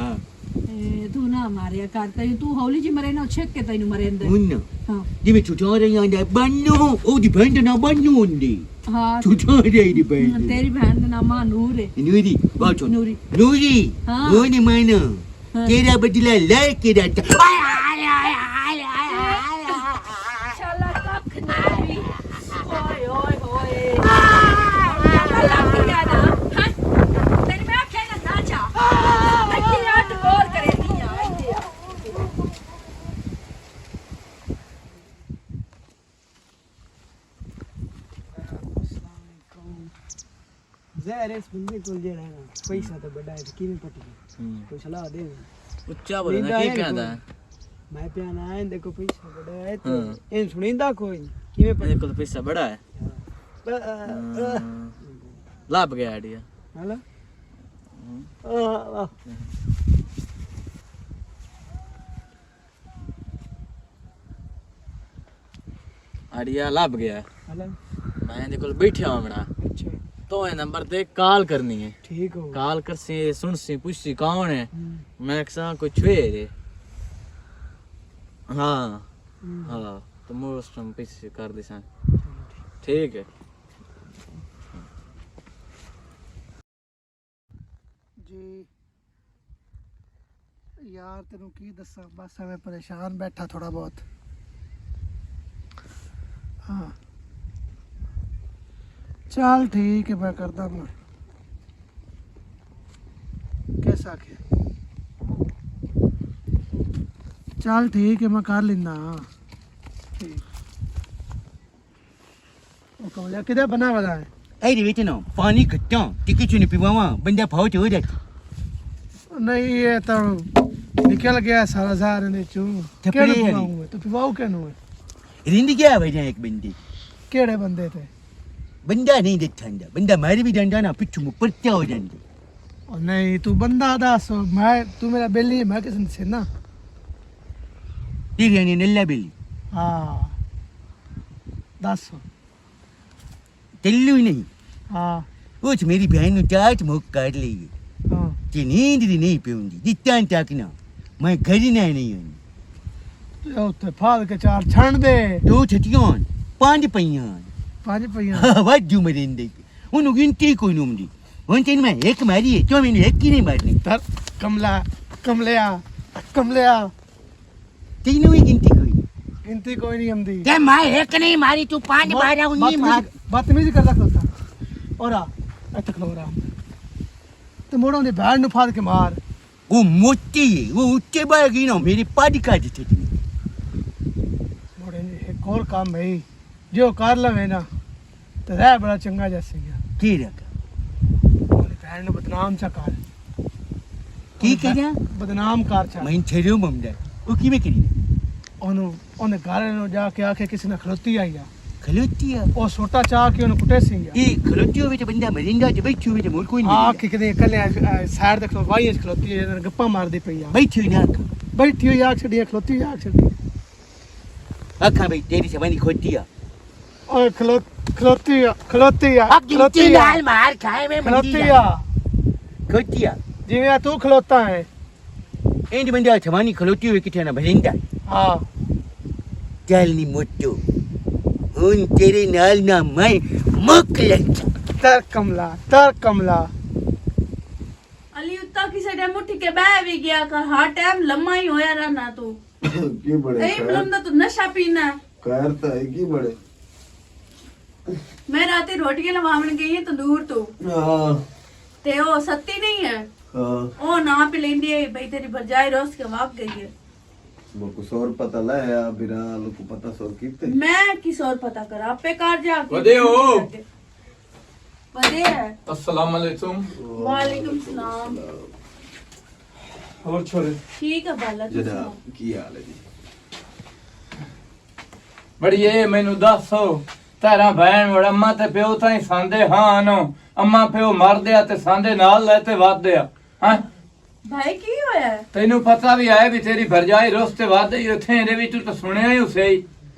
ਤੂੰ ਨਾ ਮਾਰਿਆ ਕਰ ਤੂੰ ਹੌਲੀ ਜੀ ਮਰੇ ਨਾ ਛੇਕ ਕੇ ਤੈਨੂੰ ਮਰੇ ਅੰਦਰ उन्ना ਹਾਂ जिਵੇਂ ਛੁਟਾਰੇ ਆਂਦਾ ਬੰਨੂ ਉਹ ਦੀ ਬੰਦ ਨਾ ਬੰਨੂ ਹੁੰਦੀ ਹਾਂ ਛੁਟਾਰੇ ਦੀ ਬੰਦ ਤੇਰੀ ਭੈਣ ਦਾ ਨਾਮ ਨੂਰ ਹੈ ਨੂਰੀ ਬਾਚੋ ਨੂਰੀ ਨੂਰੀ हाँ। ਉਹ ਨਹੀਂ ਮਾਇਨਾ हाँ। ਤੇਰਾ ਬਦਲਾ ਲੈ ਕੇ ਦਾ ਸ਼ਾਲਾ ਕੱਖ ਨਹੀਂ ਓਏ ਓਏ ਹੋਏ ਲੱਗ ਗਿਆ ਨਾ ਹਾਂ ਤੈਨੂੰ ਮੈਂ ਆਖਿਆ ਨਾ ਜਾ ਲੱਗੀ ਰਾਤ ਗੌਰ ਕਰੇ ਦੀਆਂ ਇੱਥੇ ਆ ਜ਼ਹਿਰ ਇਸ ਬੰਦੇ ਕੋਲ ਜਿਹੜਾ ਹੈ ਨਾ ਪੈਸਾ ਤਾਂ ਵੱਡਾ ਹੈ ਕਿਵੇਂ ਪਟੂ ਕੋਈ ਸਲਾਹ ਦੇ ਉੱਚਾ ਬੋਲਣਾ ਕੀ ਕਹਿੰਦਾ मैं पियाना है देखो पैसा बड़ा है तो हाँ। इन सुनिंदा कोई किਵੇਂ ਮੇਰੇ ਕੋਲ ਪੈਸਾ ਬੜਾ ਹੈ ਲੱਭ ਗਿਆ ਆਈਡੀਆ ਹਲਾ ਆਈਡੀਆ ਲੱਭ ਗਿਆ ਹਲਾ ਮੈਂ ਇਹਦੇ ਕੋਲ ਬੈਠਿਆ ਹਾਂ ਬਣਾ अच्छा तो ये नंबर पे कॉल करनी है ठीक हो कॉल कर सी सुन सी पूछ सी कौन है मैं कहा कुछ वे रे हाँ हाँ तो मैं उस टाइम पीछे कर दी सान ठीक है जी यार तेनू की दसा बस मैं परेशान बैठा थोड़ा बहुत हाँ चल ठीक है मैं करता हूँ कैसा क्या चल ठीक है मैं कर लेना ठीक ਉਹ ਕਮਲਿਆ ਕਿਹਦਾ ਬਣਾ ਵਾਲਾ ਹੈ ਇਹਦੇ ਵਿੱਚ ਨਾ ਪਾਣੀ ਘਟਾਂ ਟਿੱਕੀ ਚੁਣੀ ਪੀਵਾਵਾਂ ਬੰਦਾ ਫੌਜ ਹੋ ਜਾਂਦਾ ਨਹੀਂ ਇਹ ਤਾਂ ਨਿਕਲ ਗਿਆ ਸਾਰਾ ਜ਼ਾਰ ਇਹਦੇ ਚੋਂ ਤੇ ਕਿਹੜੇ ਪੀਏ ਪਵਾਉਂ ਤੂੰ ਪਿਵਾਉ ਕਿਹਨੂੰ ਹੈ ਰਿੰਦੀ ਗਿਆ ਵਜਾ ਇੱਕ ਬੰਦੇ ਕਿਹੜੇ ਬੰਦੇ ਤੇ ਬੰਦਾ ਨਹੀਂ ਦੇਖਾਂਦਾ ਬੰਦਾ ਮਾਰੀ ਵੀ ਜਾਂਦਾ ਨਾ ਪਿੱਛੋਂ ਪਰਚਾ ਹੋ ਜਾਂਦਾ ਉਹ ਨਹੀਂ ਤੂੰ ਬੰਦਾ ਦੱਸ ਮੈਂ ਤੂੰ ਮੇਰਾ ਬੇਲੀ ਮੈਂ ਕਿਸੇ ਨੂੰ ਨਾ ਤੇਰੀ ਨੇ ਨੱਲਾ ਬਿੱਲੀ ਹਾਂ ਦੱਸ ਤੈਨੂੰ ਹੀ ਨਹੀਂ ਹਾਂ ਉਹ ਚ ਮੇਰੀ ਭੈਣ ਨੂੰ ਚਾਟ ਮੁੱਕ ਕਰ ਲਈ ਹਾਂ ਤੇ ਨੀਂਦ ਦੀ ਨਹੀਂ ਪਿਉਂਦੀ ਦਿੱਤਾਂ ਤੱਕ ਨਾ ਮੈਂ ਘਰ ਨਹੀਂ ਹੁੰਦੀ ਤੇ ਉੱਥੇ ਫਾਲ ਕੇ ਚਾਰ ਛਣ ਦੇ ਦੋ ਛਟੀਆਂ ਪੰਜ ਪਈਆਂ ਪੰਜ ਪਈਆਂ ਵਾਜੂ ਮਰਿੰਦੇ ਉਹਨੂੰ ਗਿਣਤੀ ਕੋਈ ਨਹੀਂ ਹੁੰਦੀ ਹੁਣ ਤੈਨੂੰ ਮੈਂ ਇੱਕ ਮਾਰੀ ਹੈ ਤੂੰ ਮੈਨੂੰ ਇੱਕ ਹੀ ਨਹੀਂ ਮਾਰਨੀ ਤਰ ਕਮਲਿਆ ਤੈਨੂੰ ਵੀ ਗਿਣਤੀ ਕੋਈ ਨਹੀਂ ਗਿਣਤੀ ਕੋਈ ਨਹੀਂ ਆਉਂਦੀ ਤੇ ਮੈਂ ਇੱਕ ਨਹੀਂ ਮਾਰੀ ਤੂੰ ਪੰਜ ਮਾਰਿਆ ਉਹ ਨਹੀਂ ਮਾਰ ਬਦਤਮੀਜ਼ੀ ਕਰਦਾ ਖਲੋਤਾ ਔਰ ਆ ਇੱਥੇ ਖਲੋ ਰਹਾ ਤੇ ਮੋੜੋਂ ਦੇ ਬੈੜ ਨੂੰ ਫਾੜ ਕੇ ਮਾਰ ਉਹ ਮੋਟੀ ਹੈ ਉਹ ਉੱਚੇ ਬੈ ਗਈ ਨਾ ਮੇਰੀ ਪੱਜ ਕੱਢ ਦਿੱਤੀ ਮੋੜੇ ਨੇ ਇੱਕ ਹੋਰ ਕੰਮ ਹੈ ਜੋ ਕਰ ਲਵੇ ਨਾ ਤੇ ਰਹਿ ਬੜਾ ਚੰਗਾ ਜੈਸੇ ਗਿਆ ਕੀ ਰੱਖਾ ਉਹਨੇ ਭੈਣ ਨੂੰ ਬਦਨਾਮ ਚਾ ਕਰ ਕੀ ਕਰਿਆ ਬਦਨਾਮ ਕਰ ਚਾ ਮੈਂ ਛੇੜਿਓ ਮੰਮਦਾ ਉਹ ਕਿਵੇਂ ਕਰੀ ਉਹਨੇ ਘਰ ਨੂੰ ਜਾ ਕੇ ਆਖੇ ਕਿਸੇ ਨੇ ਖਲੋਤੀ ਆਈ ਆ ਖਲੋਤੀ ਆ ਉਹ ਛੋਟਾ ਚਾਹ ਕੇ ਉਹਨੂੰ ਕੁੱਟੇ ਸੀ ਗਿਆ ਇਹ ਖਲੋਤੀ ਵਿੱਚ ਬੰਦਾ ਮਰਿੰਦਾ ਤੇ ਬੈਠੀ ਵਿੱਚ ਮੋਰ ਕੋਈ ਆ ਨਹੀਂ ਕਿ ਕਿਤੇ ਇਕੱਲੇ ਸਾਈਡ ਤੇ ਖਲੋਵਾਈ ਖਲੋਤੀ ਹੈ ਗੱਪਾਂ ਮਾਰਦੀ ਪਈ ਆ ਬੈਠੀ ਨਾ ਬੈਠੀ ਹੋਈ ਆਖ ਛੱਡੀ ਖਲੋਤੀ ਆਖ ਛੱਡੀ ਅੱਖਾਂ ਵਿੱਚ ਤੇਰੀ ਸਵਾਨੀ ਖੋਤੀ ਆ ਓਏ ਖਲੋਤੀ ਆ अब गिनती लाल मार खाए में ਖਲੋਤੀ मंदी ਆ खोती आ ਜਿਵੇਂ ਆ ਤੂੰ ਖਲੋਤਾ ਹੈ इंज बंदा छमानी खलोती हुई किथे ना भरिंदा ਹਾਂ चल नी मोटो उन तेरे नाल ना मैं मुक लग ਤਰ ਕਮਲਾ ਅਲੀ ਉੱਤਾ ਕਿਸੇ ਟਾਈਮ ਉੱਠ ਕੇ ਬਹਿ ਵੀ ਗਿਆ ਕਰ ਹਰ ਟਾਈਮ ਲੰਮਾ ਹੀ ਹੋਇਆ ਰਹਿਣਾ ਤੂੰ ਕੀ ਬੜੇ ਇਹ ਬਲੰਦਾ ਤੂੰ ਨਸ਼ਾ ਪੀਣਾ ਕਹਿਰ ਤਾਂ ਹੈ ਕੀ ਬੜੇ ਮੈਂ ਰਾਤੀ ਰੋਟੀਆਂ ਲਵਾਉਣ ਗਈ ਹਾਂ ਤੰਦੂਰ ਤੋਂ ਹਾਂ ਤੇ ਉਹ ਸੱਤੀ ਨਹੀਂ ਹੈ ਹਾਂ ਉਹ ਨਾ ਪੀ ਲੈਂਦੀ ਹੈ ਬਈ ਤੇਰੀ ਬਜਾਏ ਰੋਸ ਕੇ ਵਾਪ ਗਈ ਹੈ ਮੁਕੋ ਸੌਰ ਪਤਾ ਲਾਇਆ ਬਿਰਾ ਲੋਕ ਪਤਾ ਸੌਰ ਕੀਤੇ ਮੈਂ ਕਿਸ और पता कर आपे कार जा के वदे हो। वदे है अस्सलाम वालेकुम वालेकुम सलाम और छोरे ठीक है बाला तुम सुनाओ। ਜਨਾਬ ਕੀ ਹਾਲ ਹੈ ਜੀ ਬੜੀਏ ਮੈਨੂੰ ਦੱਸੋ ਤੇਰਾ ਭੈਣ ਵੜ ਅੰਮਾ ਤੇ ਪਿਓ ਤਾਂ ਸੰਦੇ ਹਾਂ ਨੋ ਅੰਮਾ ਪਿਓ ਮਰਦੇ ਆ ਤੇ ਸੰਦੇ ਨਾਲ ਲੈ ਤੇ ਵੱਧਦੇ ਆ ਹਾਂ भाई की होया है ਤੈਨੂੰ ਪਤਾ ਵੀ ਆਏ ਵੀ ਤੇਰੀ ਭਰਜਾਈ ਰਸਤੇ ਵੱਧਦੇ ਹੀ ਉੱਥੇ ਇਹਦੇ ਵਿੱਚ ਤੂੰ ਤਾਂ ਸੁਣਿਆ ਹੀ ਉਸੇ ਹੀ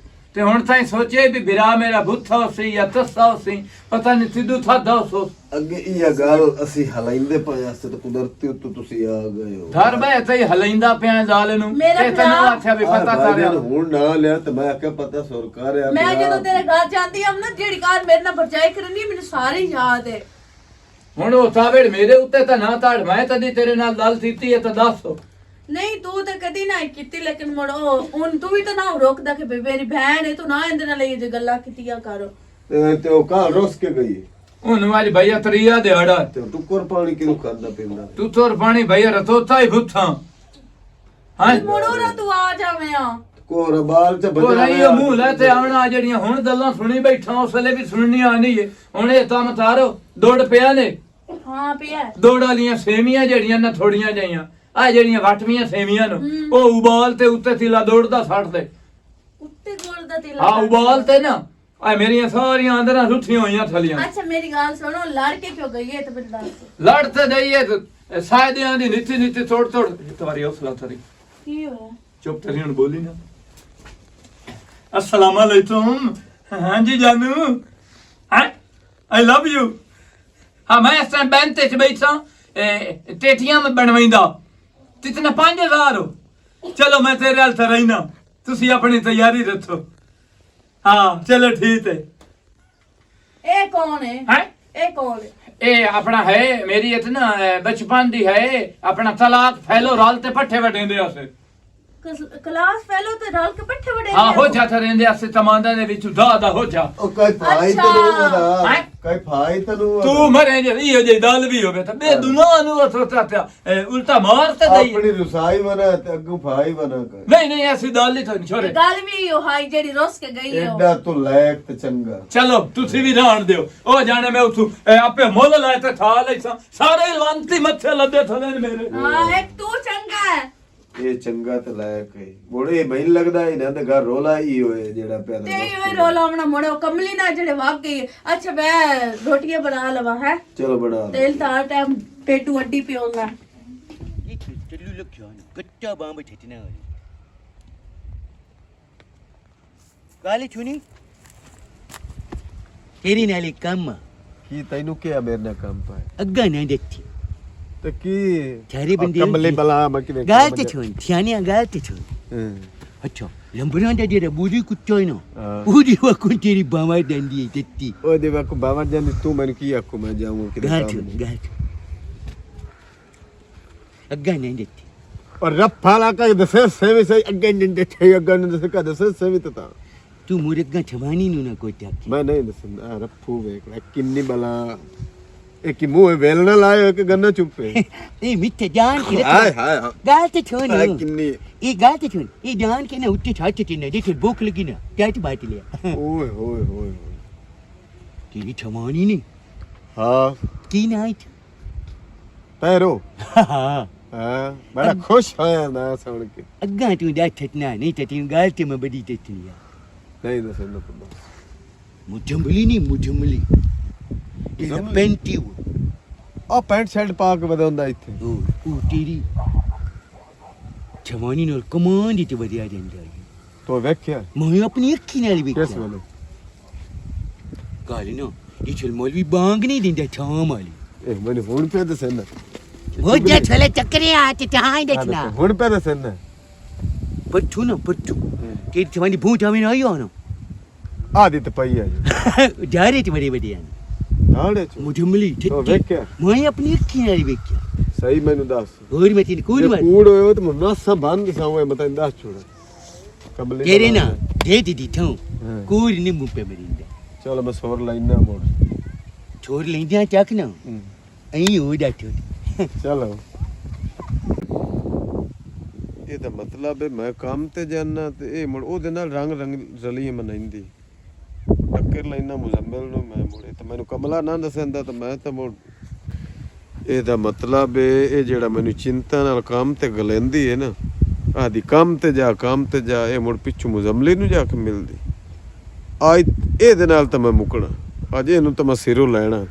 ਤੇ ਹੁਣ ਤਾਂ ਸੋਚੇ ਵੀ ਬਿਰਾ ਮੇਰਾ ਬੁੱਥਾ ਸੀ ਜਾਂ ਤੱਸਾ ਸੀ ਪਤਾ ਨਹੀਂ ਸਿੱਧੂ ਥਾਦਾ ਉਸੋ ਅੱਗੇ ਇਹ ਗੱਲ ਅਸੀਂ ਹਲਾਈਂਦੇ ਪਏ ਅਸੇ ਤਾਂ ਕੁਦਰਤੀ ਉੱਤੋਂ ਤੁਸੀਂ ਆ ਗਏ ਹੋ ਘਰ ਬੈ ਤੇ ਹਲਾਈਂਦਾ ਪਿਆ ਜ਼ਾਲ ਨੂੰ ਮੇਰਾ ਤੇ ਤੈਨੂੰ ਭਰਾ- ਆਖਿਆ ਵੀ ਪਤਾ ਭਾਈ ਕਰਿਆ ਨੇ ਹੁਣ ਨਾ ਲਿਆ ਤੇ ਮੈਂ ਆਖਿਆ ਪਤਾ ਸਰਕਾਰ ਆ मैं जो तेरे घर जाती हम ना जेड़ी कार मेरे ना बचाई करनी मैंने सारी याद है ਹੁਣ ਉਹ ਸਾਵੇੜ ਮੇਰੇ ਉੱਤੇ ਤਾਂ ਨਾ ਧੜ ਮੈਂ ਤਦੀ ਤੇਰੇ ਨਾਲ ਗੱਲ ਕੀਤੀ ਹੈ ਤਾਂ ਦੱਸ नहीं तू तो कदी ना कीती लेकिन मोड़ो उन तू भी तो ना रोकदा कि बे मेरी बहन है तू ना इंदे नाल ये गल्ला कीतिया करो ਤੇ ਉਹ ਕਾਲ ਰੋਸ ਕੇ ਗਈ ਹੁਣ ਵਾਲੀ ਭਈਆ ਤਰੀਆ ਦਿਹਾੜਾ ਤੇ ਉਹ ਟੁੱਕਰ ਪਾਣੀ ਕਿਉਂ ਖਾਂਦਾ ਪੀਂਦਾ ਤੂੰ ਤੋਰ ਪਾਣੀ ਭਈਆ ਰਤੋਤਾ ਹੀ ਭੁੱਥਾਂ ਹਾਂ मोड़ो ना तू आ जावे आ ਕੋਰ ਬਾਲ ਚ ਉਹ ਨਹੀਂ ਉਹ ਮੂੰਹ ਲੈ ਤੇ ਆਉਣਾ ਜਿਹੜੀਆਂ ਹੁਣ ਗੱਲਾਂ ਸੁਣੀ ਬੈਠਾ ਉਸ ਵੇਲੇ ਵੀ ਸੁਣਨੀਆਂ ਨਹੀਂ ਏ ਹੁਣ ਇਹ ਤਾਂ ਮਤਾਰੋ ਦੌੜ ਪਿਆ ਨੇ हां पिया ਦੌੜ ਵਾਲੀਆਂ ਸੇਮੀਆਂ ਜਿਹੜੀਆਂ ਨਾ ਥੋੜੀਆਂ ਜਾਈਆਂ ਆ ਜਿਹੜੀਆਂ ਵਟਵੀਆਂ ਸੇਵੀਆਂ ਨੂੰ ਉਹ ਉਬਾਲ ਤੇ ਉੱਤੇ ਤੀਲਾ ਦੌੜਦਾ ਛੱਡ ਦੇ ਉੱਤੇ ਗੋਲ ਦਾ ਤੇਲ ਹਾਂ ਉਬਾਲ ਤੇ ਨਾ ਆ ਮੇਰੀਆਂ ਸਾਰੀਆਂ ਅੰਦਰਾਂ ਰੁੱਠੀਆਂ ਹੋਈਆਂ ਥਲੀਆਂ ਅੱਛਾ ਮੇਰੀ ਗੱਲ ਸੁਣੋ ਲੜ ਕੇ ਕਿਉਂ ਗਈ ਹੈ ਤੇ ਮੈਨੂੰ ਦੱਸ ਲੜ ਤੇ ਦਈਏ ਸਾਇਦਿਆਂ ਦੀ ਨੀਤੀ ਤੋੜ ਤੁਹਾਡੀ ਹੌਸਲਾ ਤਰੀ ਕੀ ਹੋਇਆ ਚੁੱਪ ਤਰੀ ਹੁਣ ਬੋਲੀ ਨਾ अस्सलाम वालेकुम हाँ जी जानू हाँ आई लव यू हाँ मैं इस टाइम बैंक ते बैठा टेटियां में बनवाइंदा कितना 5000 हो चलो मैं तेरे हाल से रहना तुसी अपनी तैयारी रखो हाँ चलो ठीक है ਇਹ ਕੌਣ ਹੈ हैं ਇਹ ਕੌਣ ਹੈ ए अपना है मेरी इतना बचपन दी है अपना तलाक फैलो राल ते पट्ठे वडेंदे आसे ਕਲਾਸ ਫੈਲੋ ਤੇ ਰਲ ਕੇ ਪੱਠੇ ਵੜੇ हाँ हो जाता रहंदे आसे तमांदा दे विच दा हो जा ਉਹ ਕੋਈ ਫਾਈ ਅੱਛਾ। ਤੈਨੂੰ ਉਹਦਾ ਹੈਂ? ਕੋਈ ਫਾਈ ਤੈਨੂੰ तू मरे जे इहो जे दल भी होवे त बे दुना नु सोचा उल्टा मार ते दई ਆਪਣੀ ਰਸਾਈ ਬਣਾ ਤੇ ਅੱਗੋਂ ਫਾਈ ਬਣਾ ਕਰ नहीं ऐसी दल ही तो नहीं छोरे ਗੱਲ ਵੀ ਉਹ ਹਾਈ ਜਿਹੜੀ ਰੋਸ ਕੇ ਗਈ ਹੈ ਐਡਾ ਤੂੰ ਲਾਇਕ ਤੇ ਚੰਗਾ चलो तुसी भी रहन दियो ओ जाने मैं उठू आपे मोल लाए ते ठा लईसा सारे लंती मथे लदे थले मेरे ਹਾਂ ਇੱਕ ਤੂੰ ਚੰਗਾ ਹੈ ਇਹ ਚੰਗਾ ਤੇ ਲਾਇਕ ਹੈ ਬੋੜੇ ਮੈਨੂੰ ਲੱਗਦਾ ਇਹਨਾਂ ਦੇ ਘਰ ਰੋਲਾ ਹੀ ਹੋਏ ਜਿਹੜਾ ਤੇ ਪੈਦਾ ਇਹ ਰੋਲਾ ਆਉਣਾ ਮੋੜੇ ਉਹ ਕਮਲੀ ਨਾਲ ਜਿਹੜੇ ਵਗ ਗਈ ਅੱਛਾ ਮੈਂ ਰੋਟੀਆਂ ਬਣਾ ਲਵਾਂ ਹੈ ਚਲੋ ਬਣਾ ਲਓ। ਤੇਲ ਤਾਂ ਟਾਈਮ ਪੇਟੂ ਅੱਡੀ ਪਿਓਗਾ ਚੱਲੂ ਲਖਿਆ ਗੱਟਾ ਬੰਬ ਛੱਟਣਾ ਕਾਲੇ ਛੁਣੀ ਤੇਰੀ ਨਾਲ ਇੱਕ ਕੰਮ ਆ, ਕੀ ਤੈਨੂੰ ਕਿਹਾ ਮੇਰੇ ਨਾਲ ਕੰਮ ਪਾਏ ਅੱਗਾ ਨਾ ਦਿੱਤੀ ਤੇ ਕੀ ਸਾਰੇ ਬੰਦੇ ਕਮਲੇ ਬਲਾ ਮੈਂ ਕਿਵੇਂ ਗੱਲ ਤੇ ਛੁਣ ਸਿਆਣਿਆਂ ਗੱਲ ਤੇ ਛੁਣ ਅੱਛਾ ਲੰਬਰਾਂ ਦਾ ਜਿਹੜਾ ਬੂਰੀ ਕੁੱਤਾ ਹੈ ਨਾ ਹਾਂ। ਉਹਦੀ ਵਕੂ ਤੇਰੀ ਬਾਵਾ ਦੰਦੀ ਹੈ ਦਿੱਤੀ ਉਹਦੇ ਵਕ ਬਾਵਰ ਜਾਂਦੀ ਤੂੰ ਮੈਨੂੰ ਕੀ ਆਖੂ ਮੈਂ ਜਾਊਂ ਕਿਤੇ ਗੱਲ ਕੰਮ ਛੁਣ ਨੂੰ। ਗੱਲ ਅੱਗਾ ਨਾ ਦਿੱਤੀ ਔਰ ਰੱਫਾ ਲਾ ਕੇ ਦਸੇ ਸੇਵੀ ਸੇ ਅੱਗੇ ਨਹੀਂ ਦਿੱਤੇ ਅੱਗੇ ਨਹੀਂ ਦਸੇ ਕਾ ਦਸੇ ਸੇਵੀ ਤਾਂ ਤੂੰ ਮੁਰਗਾ ਛਮਾਨੀ ਨੂੰ ਨਾ ਕੋਈ ਟਾਕੀ ਮੈਂ ਨਹੀਂ ਦੱਸਦਾ ਰੱਫੂ ਵੇਖ ਲੈ ਕਿੰਨੀ ਬਲਾ ਇਹ ਕਿ ਮੂੰਹ ਵੇਲ ਨਾ ਲਾਏ ਕਿ ਗੰਨਾ ਚੁੱਪੇ ਇਹ ਮਿੱਠੇ ਜਾਨ ਕੇ ਹਾਏ ਹਾਏ ਗੱਲ ਤੇ ਛੁਣ ਹਾਏ ਕਿੰਨੀ ਇਹ ਗੱਲ ਤੇ ਛੁਣ ਇਹ ਜਾਨ ਕੇ ਨਾ ਉੱਤੇ ਛੱਟ ਤੇ ਨਾ ਦੇਖੇ ਭੁੱਖ ਲੱਗੀ ਨਾ ਟੈਟ ਬਾਟ ਲਿਆ ਓਏ ਹੋਏ ਹੋਏ ਤੇਰੀ ਛਮਾਨੀ ਨਹੀਂ ਹਾਂ ਕੀ ਨਾ ਆਈ ਪੈਰੋ ਹਾਂ ਹਾਂ ਬੜਾ ਖੁਸ਼ ਹੋਇਆ ਮੈਂ ਸੁਣ ਕੇ ਅੱਗਾ ਤੂੰ ਦਾ ਛੱਟਣਾ ਨਹੀਂ ਤੇ ਤੈਨੂੰ ਗੱਲ ਤੇ ਮੈਂ ਬੜੀ ਦਿੱਤੀ ਆ ਨਹੀਂ ਦੱਸਣਾ ਪਤਾ ਮੁਜੰਬਲੀ ਨਹੀਂ ਮੁਜੰਬਲੀ ਇਹ ਪੈਂਟੀ ਆ ਪੈਂਟ ਸ਼ਰਟ ਪਾ ਕੇ ਵਧਾਉਂਦਾ ਇੱਥੇ ਉਹ ਤੇਰੀ ਛਮਾਨੀ ਨਾਲ ਕਮਾਂਡ ਤੇ ਵਧਿਆ ਜਾਂਦਾ ਹੈ ਤੋ ਵੇਖਿਆ ਮੈਂ ਆਪਣੀ ਅੱਖੀ ਨਾਲ ਕਿਸ ਵੇਖਿਆ ਵੇਲੇ ਗੱਲ ਨਾ ਇਹ ਚਲ ਮੌਲਵੀ ਬਾਂਗ ਨਹੀਂ ਦਿੰਦਾ ਛਾਮ ਵਾਲੀ ਇਹ ਮੈਨੂੰ ਹੁਣ ਪੇ ਦੱਸਣਾ ਉਹ ਜੇ ਛਲੇ ਚੱਕਰੇ ਆ ਤੇ ਤਾਂ ਹੀ ਦੇਖਣਾ ਹੁਣ ਪੇ ਦੱਸਣਾ ਪੱਠੂ ਨਾ ਪੱਠੂ ਕਿ ਛਮਾਨੀ ਭੂਤ ਆਵੇਂ ਨਾ ਆਇਓ ਨਾ ਆਦੀ ਤੇ ਪਈ ਆ ਜੀ ਜਾਰੇ ਤੇ ਬੜੇ ਬੜੇ ਹਨ ਨਾੜੇ ਚ ਮੁਜੰਬਲੀ ਉਹ ਠੱਟੀ ਵੇਖਿਆ ਮੈਂ ਆਪਣੀ ਅੱਖੀ ਨਾਲ ਵੇਖਿਆ ਸਹੀ ਮੈਨੂੰ ਦੱਸ ਹੋਰ ਮੈਂ ਤੈਨੂੰ ਕੋਈ ਜੇ ਵਾਰ ਕੂੜ ਹੋਏ ਤੇ ਮੈਨੂੰ ਨਸਾਂ ਬੰਦ ਸਾਵੇਂ ਮੈਂ ਤੈਨੂੰ ਦੱਸ ਛੋੜ ਕਬਲੇ ਤੇਰੇ ਨਾ ਦੇ ਦਿੱਤੀ ਥਾਂ ਹਾਂ। ਕੋਈ ਨਹੀਂ ਮੁੱਪੇ ਮਰਿੰਦਾ ਚਲ ਮੈਂ ਸੋਰ ਲੈਣਾ ਮੋੜ ਛੋੜ ਲੈਂਦਿਆਂ ਚੱਕ ਨਾ ਐਂ ਹੋ ਡਾਟੋ ਚਲੋ ਇਹ ਤਾਂ ਮਤਲਬ ਹੈ ਮੈਂ ਕੰਮ ਤੇ ਜਾਣਾ ਤੇ ਇਹ ਮੁੜ ਉਹਦੇ ਨਾਲ ਰੰਗ ਰਲੀ ਮਨਾਈਂਦੀ ਟੱਕਰ ਲੈਣਾ ਮੁਜ਼ੰਮਲ ਨੂੰ ਮੈਂ ਮੁੜੇ ਤੇ ਮੈਨੂੰ ਕਮਲਾ ਨਾ ਦੱਸਦਾ ਤਾਂ ਮੈਂ ਤਾਂ ਮੁੜ ਇਹਦਾ ਮਤਲਬ ਹੈ ਇਹ ਜਿਹੜਾ ਮੈਨੂੰ ਚਿੰਤਾ ਨਾਲ ਕੰਮ ਤੇ ਗਲੈਂਦੀ ਹੈ ਨਾ ਆਦੀ ਕੰਮ ਤੇ ਜਾ ਇਹ ਮੁੜ ਪਿੱਛੋਂ ਮੁਜ਼ੰਮਲੀ ਨੂੰ ਜਾ ਕੇ ਮਿਲਦੀ ਅੱਜ ਇਹਦੇ ਨਾਲ ਤਾਂ ਮੈਂ ਮੁਕਣਾ ਅੱਜ ਇਹਨੂੰ ਤਾਂ ਮੈਂ ਸਿਰੋਂ ਲੈਣਾ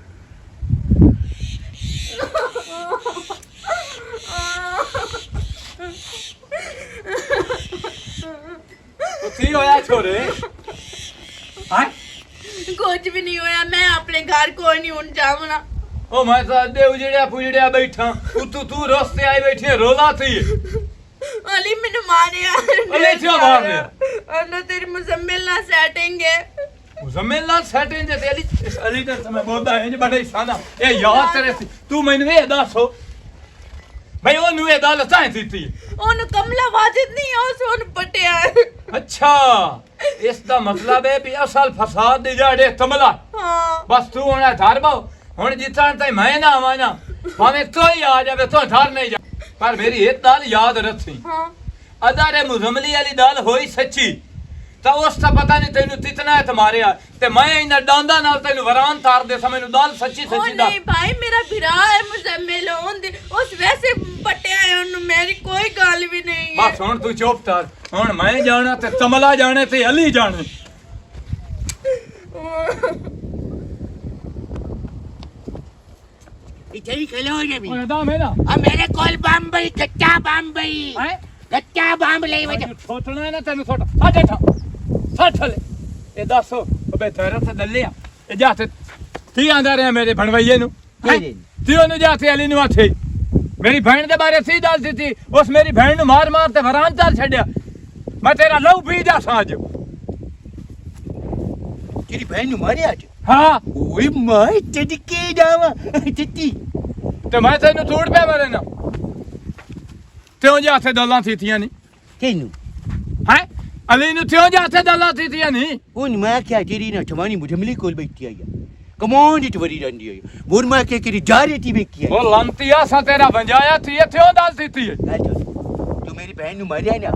ਕੀ ਹੋਇਆ ਛੋਰੇ ਹਾਂ ਕੁਝ ਵੀ ਨਹੀਂ ਹੋਇਆ ਮੈਂ ਆਪਣੇ ਘਰ ਕੋਈ ਨਹੀਂ ਹੁਣ ਜਾਵਣਾ ਉਹ ਮੈਂ ਤਾਂ ਅੱਧੇ ਉਜੜਿਆ ਪੁਜੜਿਆ ਬੈਠਾ ਤੂੰ ਰਸਤੇ ਆਈ ਬੈਠੀ ਹੈ, ਰੋਲਾ ਤੀ ਅਲੀ ਮੈਨੂੰ ਮਾਰਿਆ ਅਲੀ ਕਿਉਂ ਮਾਰਿਆ? ਅਨੋ ਤੇਰੀ ਮੁਜ਼ੰਮਿਲ ਨਾਲ ਸੈਟਿੰਗ ਹੈ ਮੁਜ਼ੰਮਿਲ ਨਾਲ ਸੈਟਿੰਗ ਤੇ ਅਲੀ ਤਾਂ ਮੈਂ ਬੋਲਦਾ ਹੈ ਜੀ ਬੜਾ ਇਸਾਨਾ ਇਹ ਯਾਦ ਤੇਰੇ ਸੀ ਤੂੰ ਮੈਨੂੰ ਇਹ ਦੱਸੋ ਮੈਂ ਉਹਨੂੰ ਇਹ ਗੱਲ ਤਾਂ ਦਿੱਤੀ ਉਹਨੂੰ ਕਮਲਾ ਵਾਜਿਦ ਨਹੀਂ ਉਸ ਉਹਨੂੰ ਪਟਿਆ ਅੱਛਾ ਇਸ ਦਾ ਮਤਲਬ ਹੈ ਵੀ ਅਸਲ ਫਸਾਦ ਦੀ ਜੜੇ ਤਮਲਾ ਹਾਂ ਬਸ ਤੂੰ ਹੁਣ ਧਰ ਬਾਉ ਹੁਣ ਜਿੱਤਾਂ ਤੇ ਮੈਂ ਨਾ ਆਵਾਂ ਨਾ ਭਾਵੇਂ ਕੋਈ ਆ ਜਾਵੇ ਤੂੰ ਧਰ ਨਹੀਂ ਜਾ ਪਰ ਮੇਰੀ ਇਹ ਗੱਲ ਯਾਦ ਰੱਖੀ ਹਾਂ ਅਦਾਰੇ ਮੁਜ਼ਮਲੀ ਵਾਲੀ ਦਾਲ ਹੋਈ ਸੱਚੀ ਤਾਂ ਉਸ ਦਾ ਪਤਾ ਨਹੀਂ ਤੈਨੂੰ ਤਿਤਨਾ ਹੈ ਮਾਰਿਆ ਤੇ ਮੈਂ ਇਹਨਾਂ ਡਾਂਦਾ ਨਾਲ ਤੈਨੂੰ ਵਰਾਨ ਤਾਰ ਦੇ ਸਮੇਂ ਨੂੰ ਦਾਲ ਸੱਚੀ ਉਹ ਸੱਚੀ ਦਾ ਨਹੀਂ ਭਾਈ ਮੇਰਾ ਭਰਾ ਹੈ ਮੁਜ਼ੰਮਿਲ ਉਹਦੇ ਉਸ ਵੈਸੇ ਪਟਿਆ ਹੈ ਉਹਨੂੰ ਮੈਂ ਗੱਲ ਵੀ ਨਹੀਂ ਬਸ ਹੁਣ ਤੂੰ ਚੁੱਪ ਕਰ ਹੁਣ ਮੈਂ ਜਾਣਾ ਤੇ ਤਮਲਾ ਜਾਣੇ ਤੇ ਅਲੀ ਜਾਣੇ ਇੱਥੇ ਹੀ ਖਲੋ ਜੇ ਵੀ ਓਏ ਦਾ ਮੇਰਾ ਆ ਮੇਰੇ ਕੋਲ ਬੰਬਈ ਕੱਚਾ ਬੰਬਈ ਹੈ ਕੱਚਾ ਬੰਬ ਲਈ ਵਜਾ ਛੋਟਣਾ ਨਾ ਤੈਨੂੰ ਛੋਟਾ ਸਾਡੇ ਠਾ ਸੱਠ ਲੈ ਇਹ ਦੱਸੋ ਅਬੇ ਤੇਰਾ ਤੇ ਦੱਲਿਆ ਇਹ ਜਾ ਤੇ ਕੀ ਆਂਦਾ ਰਿਹਾ ਮੇਰੇ ਭਣਵਈਏ ਨੂੰ ਤੀ ਉਹਨੂੰ ਜਾ ਤੇ ਅਲੀ ਨੂੰ ਆਥੇ ਮੇਰੀ ਭੈਣ ਦੇ ਬਾਰੇ ਸੀ ਦੱਸ ਦਿੱਤੀ ਉਸ ਮੇਰੀ ਭੈਣ ਨੂੰ ਮਾਰ ਮਾਰ ਤੇ ਵਰਾਨ ਚਾਲ ਛੱਡਿਆ ਮੈਂ ਤੇਰਾ ਲਹੂ ਪੀ ਜਾ ਸਾਜ ਤੇਰੀ ਭੈਣ ਨੂੰ ਮਾਰਿਆ ਅੱਜ ਹਾਂ ਓਏ ਮੈਂ ਚੜਕੇ ਜਾਵਾਂ ਚਿੱਟੀ ਤੇ ਮੈਂ ਤੈਨੂੰ ਤੋੜ ਪਿਆ ਮਾਰੇ ਨਾ ਤਿਉਂ ਜਾ ਤੇ ਦਲਾਂ ਥੀਤੀਆਂ ਨਹੀਂ ਤੈਨੂੰ ਹੈ ਅਲੀ ਨੂੰ ਤਿਉਂ ਜਾ ਤੇ ਦਲਾਂ ਥੀਤੀਆਂ ਨਹੀਂ ਹੁਣ ਮੈਂ ਕਿਹਾ ਤੇਰੀ ਨਾ ਠਮਾਨੀ ਮੁਝਮਲੀ ਕੋਲ ਬੈਠੀ ਆਈ ਕਮਾਂਡ ਇਟ ਵਰੀ ਰੰਦੀ ਆਈ ਬੋਰ ਮੈਂ ਕਿ ਕਿਰੀ ਜਾ ਰਹੀ ਤੀ ਵੇਖੀ ਉਹ ਲੰਤੀਆ ਸਾ ਤੇਰਾ ਵੰਜਾਇਆ ਥੀ ਇੱਥੇ ਉਹ ਦੱਸ ਦਿੱਤੀ ਹੈ ਤੂੰ ਮੇਰੀ ਭੈਣ ਨੂੰ ਮਾਰਿਆ ਨਾ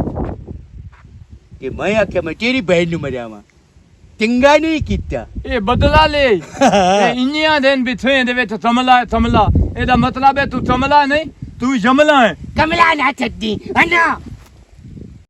ਤੇ ਮੈਂ ਆਖਿਆ ਮੈਂ ਤੇਰੀ ਭੈਣ ਨੂੰ ਮਾਰਿਆਵਾਂ ਚੰਗਾ ਨਹੀਂ ਕੀਤਾ ਇਹ ਬਦਲਾ ਲੈ ਇਹ ਇੰਨੀਆਂ ਦਿਨ ਬਿਥੋਂ ਦੇ ਵਿੱਚ ਤਮਲਾ ਇਹਦਾ ਮਤਲਬ ਹੈ ਤੂੰ ਤਮਲਾ ਨਹੀਂ ਤੂੰ ਜਮਲਾ ਹੈ ਕਮਲਾ ਨਾ ਛੱਡੀ ਅਨਾ